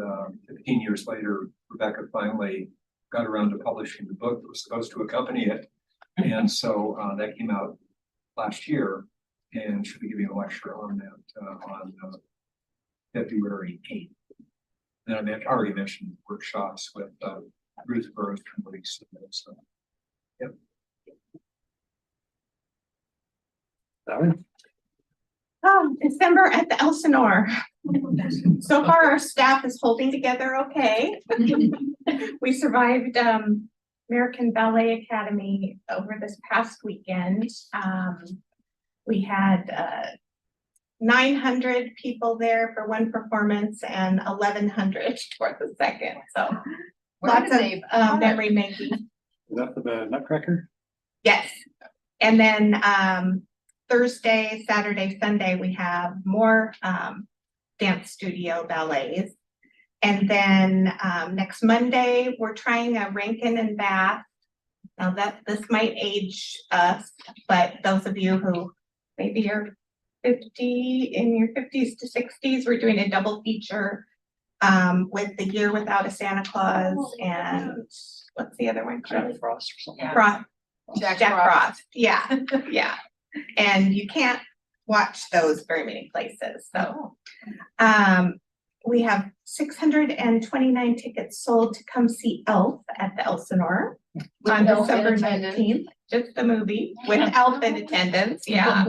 15 years later, Rebecca finally got around to publishing the book that was supposed to accompany it. And so that came out last year, and she'll be giving a lecture on that on February 8th. And I already mentioned workshops with Ruth Burroughs from Leaks. So, yep. December at the Elsinore. So far, our staff is holding together okay. We survived American Ballet Academy over this past weekend. We had 900 people there for one performance and 1,100 for the second. So lots of memory making. Is that for the Nutcracker? Yes. And then Thursday, Saturday, Sunday, we have more dance studio ballets. And then next Monday, we're trying a Rankin and Bath. Now this might age us, but those of you who maybe are in your 50s to 60s, we're doing a double feature with The Year Without a Santa Claus and what's the other one? Jack Frost or something. Jack Frost. Yeah, yeah. And you can't watch those very many places. So we have 629 tickets sold to come see Elf at the Elsinore on December 19th. Just the movie with Elf in attendance. Yeah.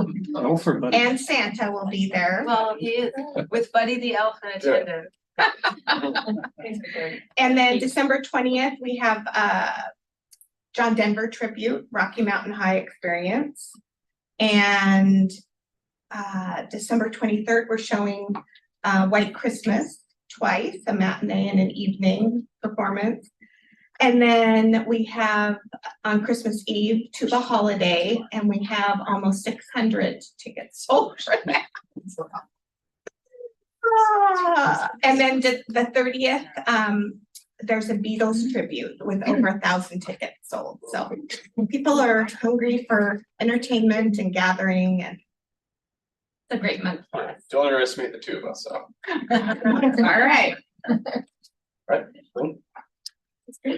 And Santa will be there. Well, he is with Buddy the Elf in attendance. And then December 20th, we have John Denver tribute, Rocky Mountain High Experience. And December 23rd, we're showing White Christmas twice, a matinee and an evening performance. And then we have on Christmas Eve to the holiday, and we have almost 600 tickets sold for that. And then the 30th, there's a Beatles tribute with over 1,000 tickets sold. So people are hungry for entertainment and gathering, and it's a great month for us. Don't underestimate the two of us, so. All right. Right.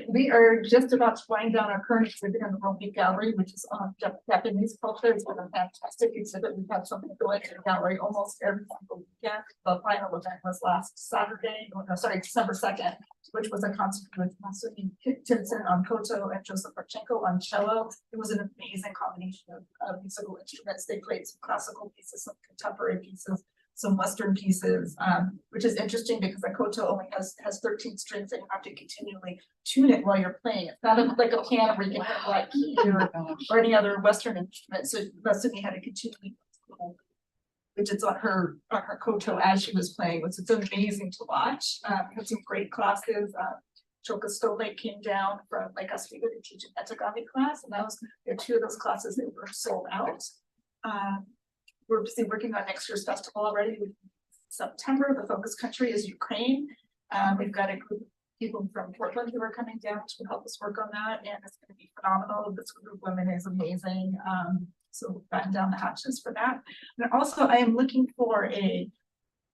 We are just about to wind down our current exhibit in the Roman Gallery, which is on Japanese culture. It's been a fantastic exhibit. We've had something go into the gallery almost every single weekend. The final event was last Saturday, December 2nd, which was a concert with Masumi Tinson on koto and Joseph Marchenko on cello. It was an amazing combination of musical instruments. They played some classical pieces, some contemporary pieces, some Western pieces, which is interesting because a koto only has 13 strings and you have to continually tune it while you're playing. It's not like a piano where you can have like key or any other Western instrument. So Masumi had to continually widgets on her koto as she was playing, which is amazing to watch. Had some great classes. Choka Stolbe came down from Lake Oswego to teach an ethnography class, and there are two of those classes that were sold out. We're busy working on next year's festival already. September, the focus country is Ukraine. We've got a group of people from Portland who are coming down to help us work on that, and it's going to be phenomenal. This group of women is amazing. So we've gotten down the hatches for that. And also, I am looking for a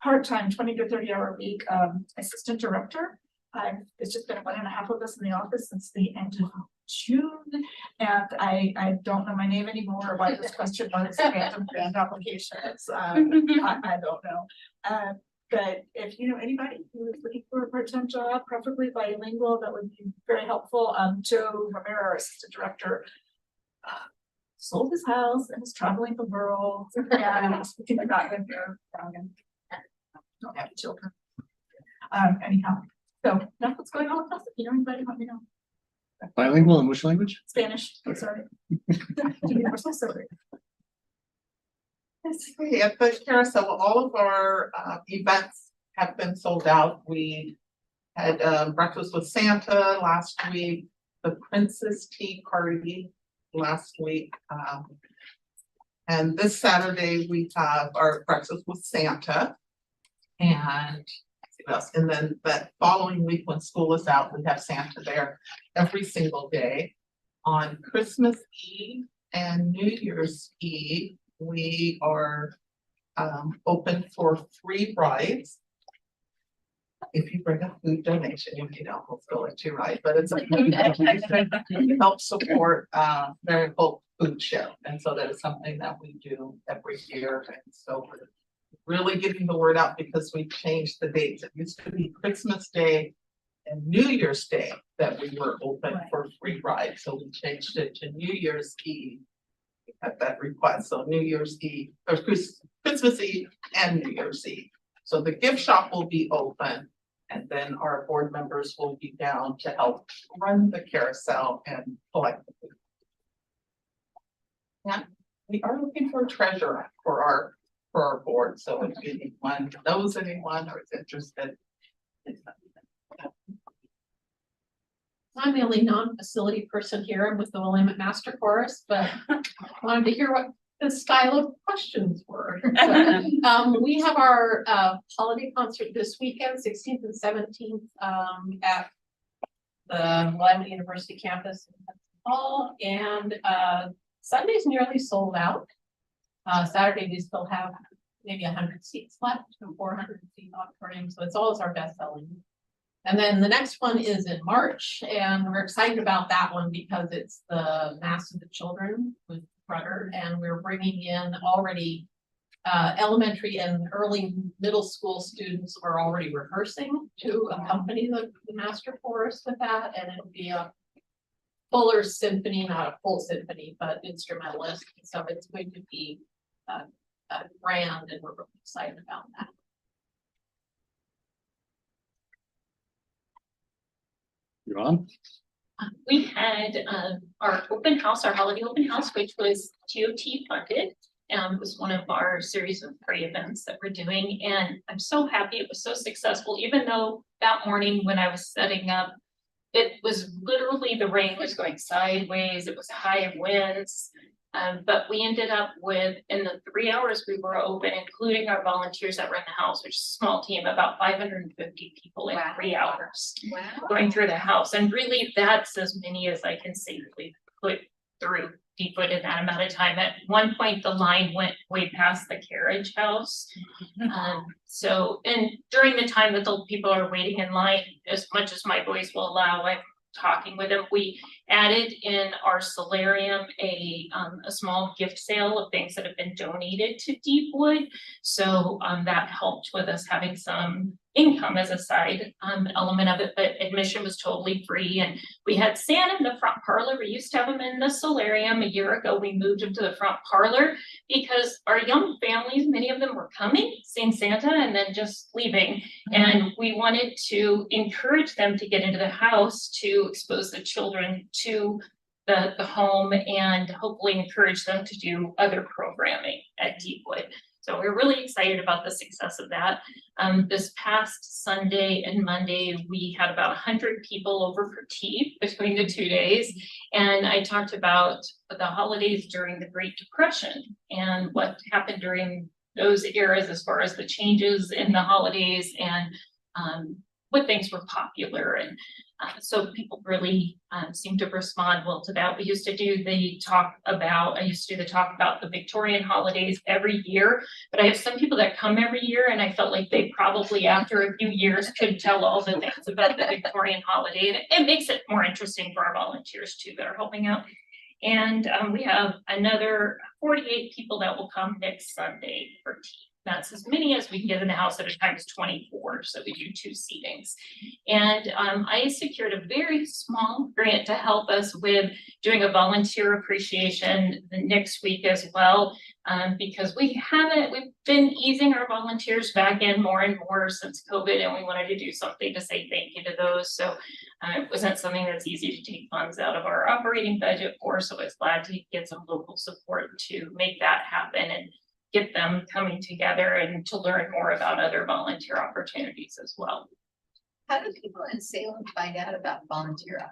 part-time 20 to 30 hour week assistant director. It's just been 1.5 of us in the office since the end of June, and I don't know my name anymore, or why this question marks random grant applications. I don't know. But if you know anybody who is looking for a part-time job, preferably bilingual, that would be very helpful. Joe Romero, our assistant director, sold his house and is traveling the world. And we think about him here. Don't have children. Anyhow, so that's what's going on with us. If you know anybody, let me know. Bilingual in which language? Spanish, sorry. Universal sorry. At the carousel, all of our events have been sold out. We had breakfast with Santa last week, the Princess Tea Party last week. And this Saturday, we have our breakfast with Santa. And what else? And then that following week, when school is out, we have Santa there every single day. On Christmas Eve and New Year's Eve, we are open for free rides. If you bring a food donation, you know, we'll still let you ride, but it's a food donation to help support Mary Hope Food Show. And so that is something that we do every year. And so we're really getting the word out because we changed the dates. It used to be Christmas Day and New Year's Day that we were open for free rides. So we changed it to New Year's Eve at that request. So New Year's Eve, or Christmas Eve and New Year's Eve. So the gift shop will be open, and then our board members will be down to help run the carousel and collect the food. Yeah, we are looking for a treasurer for our board. So if anyone knows anyone or is interested. I'm the only non-facility person here. I'm with the Willamette Master Chorus, but I wanted to hear what the style of questions were. We have our holiday concert this weekend, 16th and 17th, at the Willamette University campus in Hall, and Sunday's nearly sold out. Saturday we still have maybe 100 seats left, to 400 seat auditorium, so it's always our best selling. And then the next one is in March, and we're excited about that one because it's the Mass of the Children with Rudder, and we're bringing in already elementary and early middle school students are already rehearsing to accompany the master chorus with that, and it'll be a fuller symphony, not a full symphony, but instrumentalist. So it's going to be grand, and we're really excited about that. You're on. We had our open house, our holiday open house, which was TOT funded. It was one of our series of free events that we're doing. And I'm so happy it was so successful, even though that morning when I was setting up, it was literally the rain was going sideways. It was high winds. But we ended up with, in the 3 hours we were open, including our volunteers that were in the house, which is a small team, about 550 people in 3 hours going through the house. And really that's as many as I can safely put through Deepwood in that amount of time. At one point, the line went way past the carriage house. So, and during the time that the people are waiting in line, as much as my voice will allow, I'm talking with them. We added in our solarium a small gift sale of things that have been donated to Deepwood. So that helped with us having some income as a side element of it, but admission was totally free. And we had Santa in the front parlor. We used to have him in the solarium. A year ago, we moved him to the front parlor because our young families, many of them were coming, seeing Santa, and then just leaving. And we wanted to encourage them to get into the house to expose the children to the home and hopefully encourage them to do other programming at Deepwood. So we're really excited about the success of that. This past Sunday and Monday, we had about 100 people over for tea between the 2 days. And I talked about the holidays during the Great Depression and what happened during those eras as far as the changes in the holidays and what things were popular. And so people really seem to respond well to that. We used to do the talk about, I used to do the talk about the Victorian holidays every year, but I have some people that come every year and I felt like they probably after a few years could tell all the things about the Victorian holiday. And it makes it more interesting for our volunteers too that are helping out. And we have another 48 people that will come next Sunday for tea. That's as many as we can get in the house at a time is 24, so we do 2 seatings. And I secured a very small grant to help us with doing a volunteer appreciation the next week as well, because we've been easing our volunteers back in more and more since COVID, and we wanted to do something to say thank you to those. So it wasn't something that's easy to take funds out of our operating budget for, so it's glad to get some local support to make that happen and get them coming together and to learn more about other volunteer opportunities as well. How do people in Salem find out about volunteer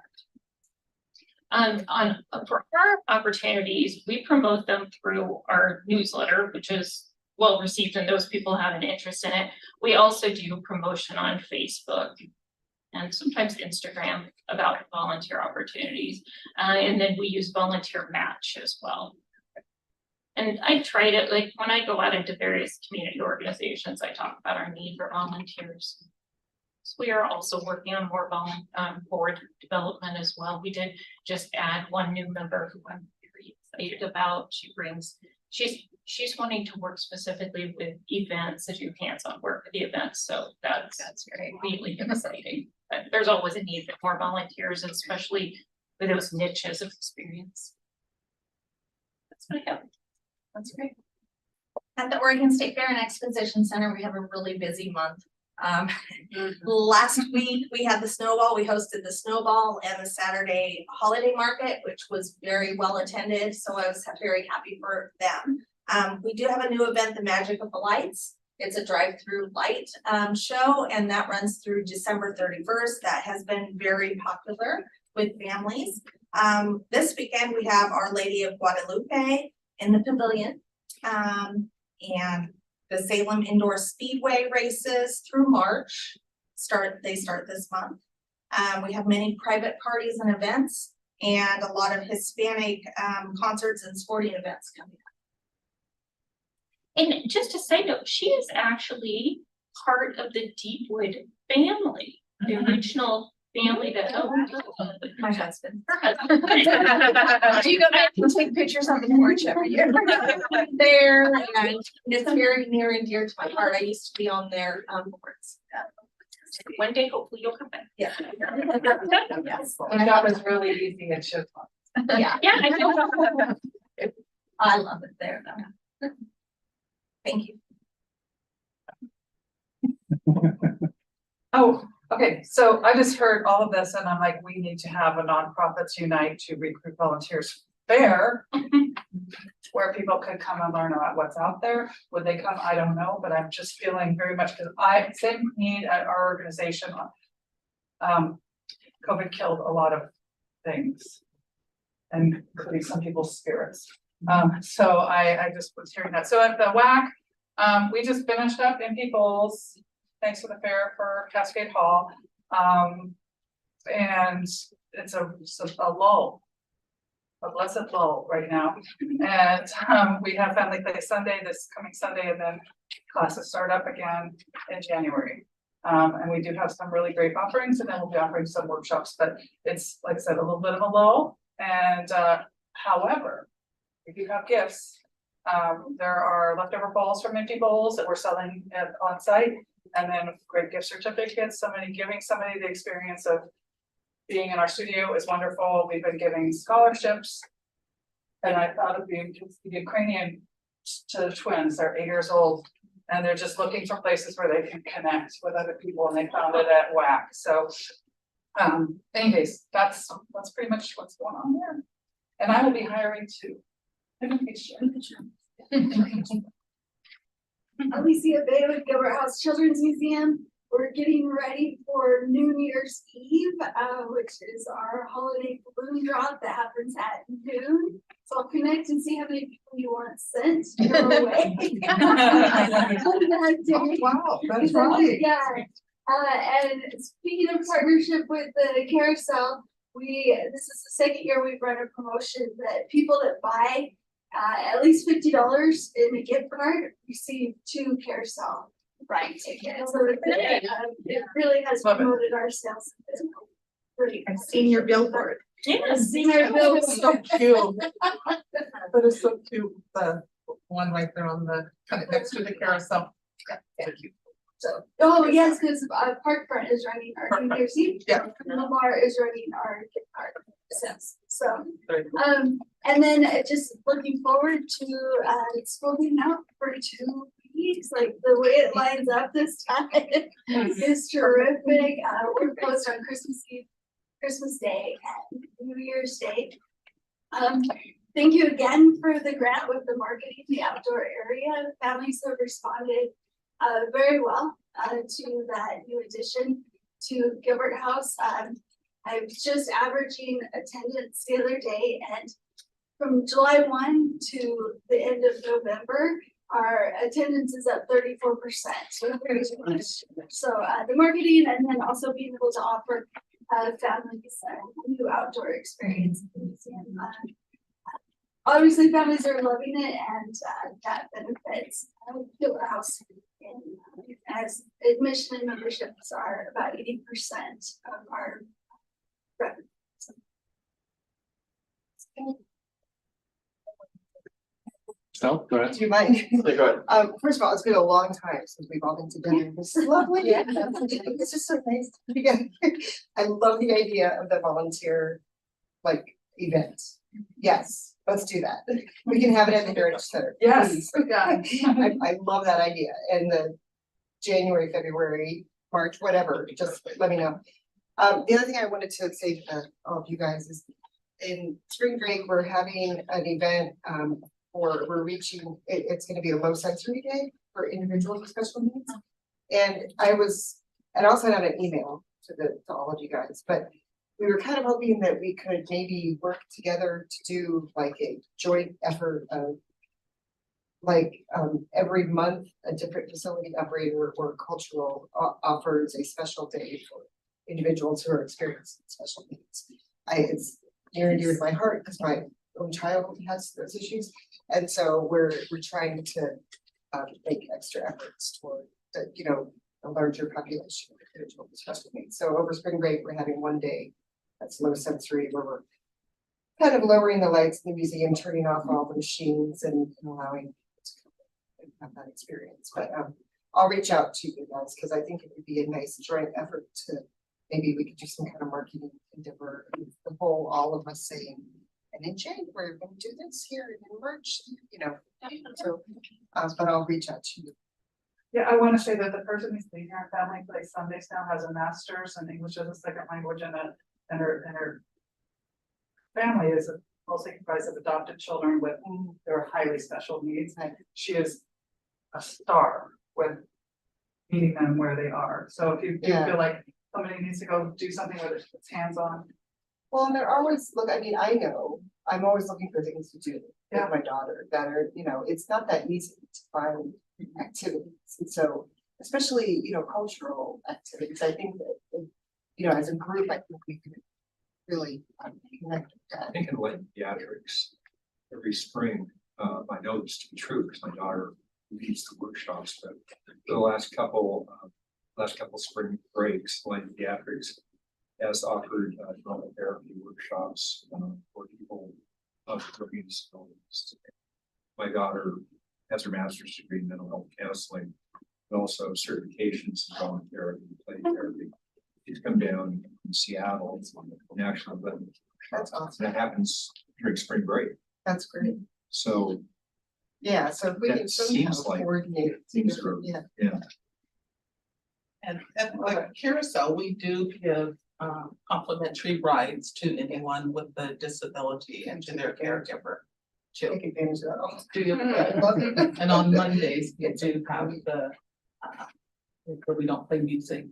For our opportunities, we promote them through our newsletter, which is well received and those people have an interest in it. We also do promotion on Facebook and sometimes Instagram about volunteer opportunities. And then we use Volunteer Match as well. And I try to, like, when I go out into various community organizations, I talk about our need for volunteers. So we are also working on more board development as well. We did just add one new member who I'm very excited about. She's wanting to work specifically with events, to do hands-on work with the events. So that's great, really exciting. But there's always a need for more volunteers, especially with those niches of experience. That's what I have. That's great. At the Oregon State Fair and Exposition Center, we have a really busy month. Last week we had the snowball. We hosted the snowball and the Saturday holiday market, which was very well attended. So I was very happy for them. We do have a new event, the Magic of the Lights. It's a drive-through light show, and that runs through December 31st. That has been very popular with families. This weekend we have Our Lady of Guadalupe in the pavilion, and the Salem Indoor Speedway races through March they start this month. We have many private parties and events and a lot of Hispanic concerts and sporting events coming up. And just to say note, she is actually part of the Deepwood family, the original family that owned my husband. Her husband. Do you go back and take pictures on the porch every year? There, and it's very near and dear to my heart. I used to be on their boards. One day, hopefully, you'll come back. Yeah. Yes. My job is really easy at Shift. Yeah. Yeah, I know. I love it there though. Thank you. Oh, okay, so I just heard all of this and I'm like, we need to have a nonprofits unite to recruit volunteers fair. Where people could come and learn about what's out there. Would they come? I don't know, but I'm just feeling very much because same need at our organization. COVID killed a lot of things. And including some people's spirits. So I just was hearing that. So at the WAC, we just finished up in Peoples. Thanks to the fair for Cascade Hall. And it's a lull, a blessed lull right now. And we have Family Play Sunday this coming Sunday, and then classes start up again in January. And we do have some really great offerings, and then we'll be offering some workshops, but it's, like I said, a little bit of a lull. And however, if you have gifts, there are leftover bowls from empty bowls that we're selling on site. And then great gift certificates, giving somebody the experience of being in our studio is wonderful. We've been giving scholarships. And I thought of the Ukrainian to the twins, they're 8 years old. And they're just looking for places where they can connect with other people, and they found it at WAC. So anyways, that's pretty much what's going on there. And I will be hiring too. Alicia Bay with Gilbert House Children's Museum. We're getting ready for New Year's Eve, which is our holiday balloon drop that happens at noon. So I'll connect and see how many people you want sent your way. Oh, wow, that's right. Yeah, and speaking of partnership with the carousel, this is the second year we've run a promotion that people that buy at least $50 in a gift card receive 2 carousel ride tickets. So it really has Love it. promoted our sales. Pretty I've seen your billboard. Yes, seen our billboard. It's so cute. That is so cute, the one right there on the, kind of next to the carousel. Thank you. So, oh, yes, because Parkfront is running our New Year's Eve. Yeah. Lamar is running our gift card sales. So, Very cool. and then just looking forward to school being out for 2 weeks. Like the way it lines up this time is terrific. We're closed on Christmas Eve, Christmas Day, and New Year's Day. Thank you again for the grant with the marketing, the outdoor area. Families have responded very well to that new addition to Gilbert House. I was just averaging attendance the other day, and from July 1 to the end of November, our attendance is up 34%. So the marketing, and then also being able to offer families a new outdoor experience at the museum. Obviously, families are loving it, and that benefits Gilbert House. As admission and memberships are about 80% of our revenue. So, go ahead. Do you mind? Yeah, go ahead. First of all, it's been a long time since we've all been together. This is lovely. Yeah. It's just so nice to be together. I love the idea of the volunteer, like, event. Yes, let's do that. We can have it at the Heritage Center. Yes. please. I love that idea. And the January, February, March, whatever, just let me know. The other thing I wanted to say to all of you guys is in spring break, we're having an event, we're reaching, it's gonna be a low sensory day for individuals with special needs. And I'll send out an email to all of you guys, but we were kind of hoping that we could maybe work together to do like a joint effort of every month, a different facility operator or cultural offers a special day for individuals who are experiencing special needs. It's near and dear to my heart because my own child has those issues. And so we're trying to make extra efforts toward a larger population of individuals with special needs. So over spring break, we're having one day that's low sensory where we're kind of lowering the lights in the museum, turning off all the machines and allowing people to come and have that experience. But I'll reach out to you guys because I think it would be a nice joint effort to maybe we could do some kind of marketing endeavor, the whole, all of us saying, and in January, we're going to do this here in March, so, but I'll reach out to you. Yeah, I want to say that the person who's leading our family play Sundays now has a master's in English as a second language and her family is mostly comprised of adopted children with their highly special needs. She is a star with meeting them where they are. So if you do feel like somebody needs to go do something where it's hands-on. Well, and they're always, I know, I'm always looking for things to do with my daughter that are, it's not that easy to find activities. And so, especially, cultural activities, I think that, as a group, I think we can really connect with that. I think in light theatrics, every spring, I know this to be true because my daughter leads the workshops, but the last couple spring breaks, light theatrics has offered drama therapy workshops for people of learning disabilities. My daughter has her master's degree in mental health counseling, but also certifications in drama therapy, play therapy. She's come down from Seattle and actually led the That's awesome. that happens during spring break. That's great. So Yeah, so if we that can somehow seems like coordinate. things are, yeah. And like Carousel, we do give complimentary rides to anyone with a disability and to their caregiver. take advantage of that. Do you? I love it. And on Mondays, we do have the, where we don't play music.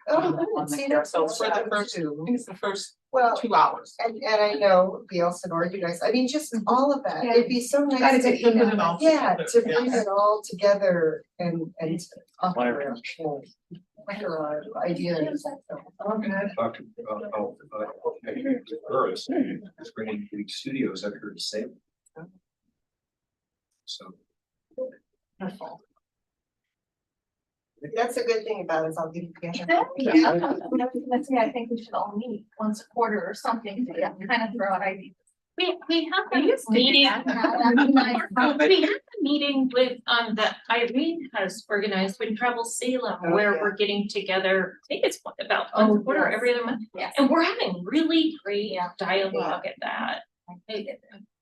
Oh, see, that's So so for the first, I think it's the first well, 2 hours. and I know the Elsinore, you guys, I mean, just all of that, it'd be so Gotta nice to, get them it all yeah, together, to yeah. bring it all together and to Fire. offer ideas. Talked about, Burris is bringing the studios up here to save. So. That's a good thing about it, I'll give you. Yeah, that's me, I think we should all meet once a quarter or something to kind of throw out ideas. We have We a used to do meeting. that. That'd be nice. We have a meeting with, that Irene has organized with Travel Salem, Oh, where yeah. we're getting together, I think it's about once a quarter, or every other month. Yes. And we're having really great Yeah. dialogue at that.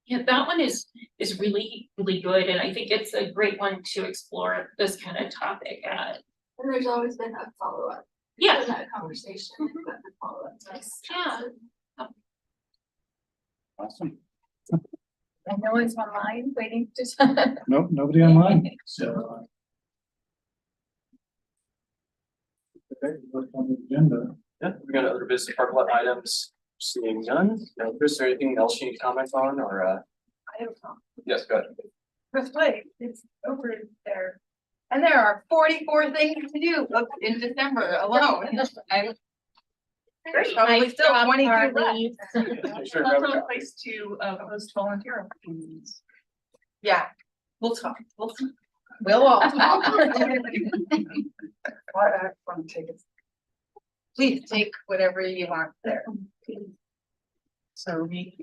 Yeah, that one is really, really good, and I think it's a great one to explore this kind of topic at. And there's always been a follow-up. Yeah. To that conversation, but the follow-up. Yeah. Awesome. I know it's online waiting to. Nope, nobody online, so. Okay, what's on the agenda? Yeah, we got other business parking lot items, seeing none. Now, Chris, is there anything else you need to comment on or I don't know. yes, go ahead. This way, it's over there. And there are 44 things to do in December alone. There's probably still 22 left. Sure, Also grab a a- place to host volunteer opportunities. Yeah, we'll talk. We'll all. Please take whatever you want there. So we.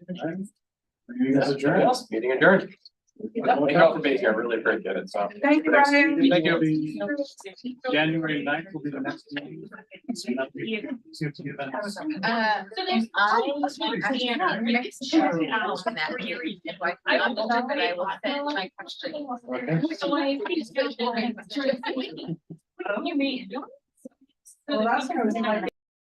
You guys adjourned. Else? Meeting adjourned. Thank you all for being here, I really appreciate it, so. Thank you, Thanks. Brian. Thank you. January 9th will be the next meeting. So you'll have to see what the event is. So there's. I don't know that I will send my question. Okay. So I think it's good. You may. Well, that's what I was like.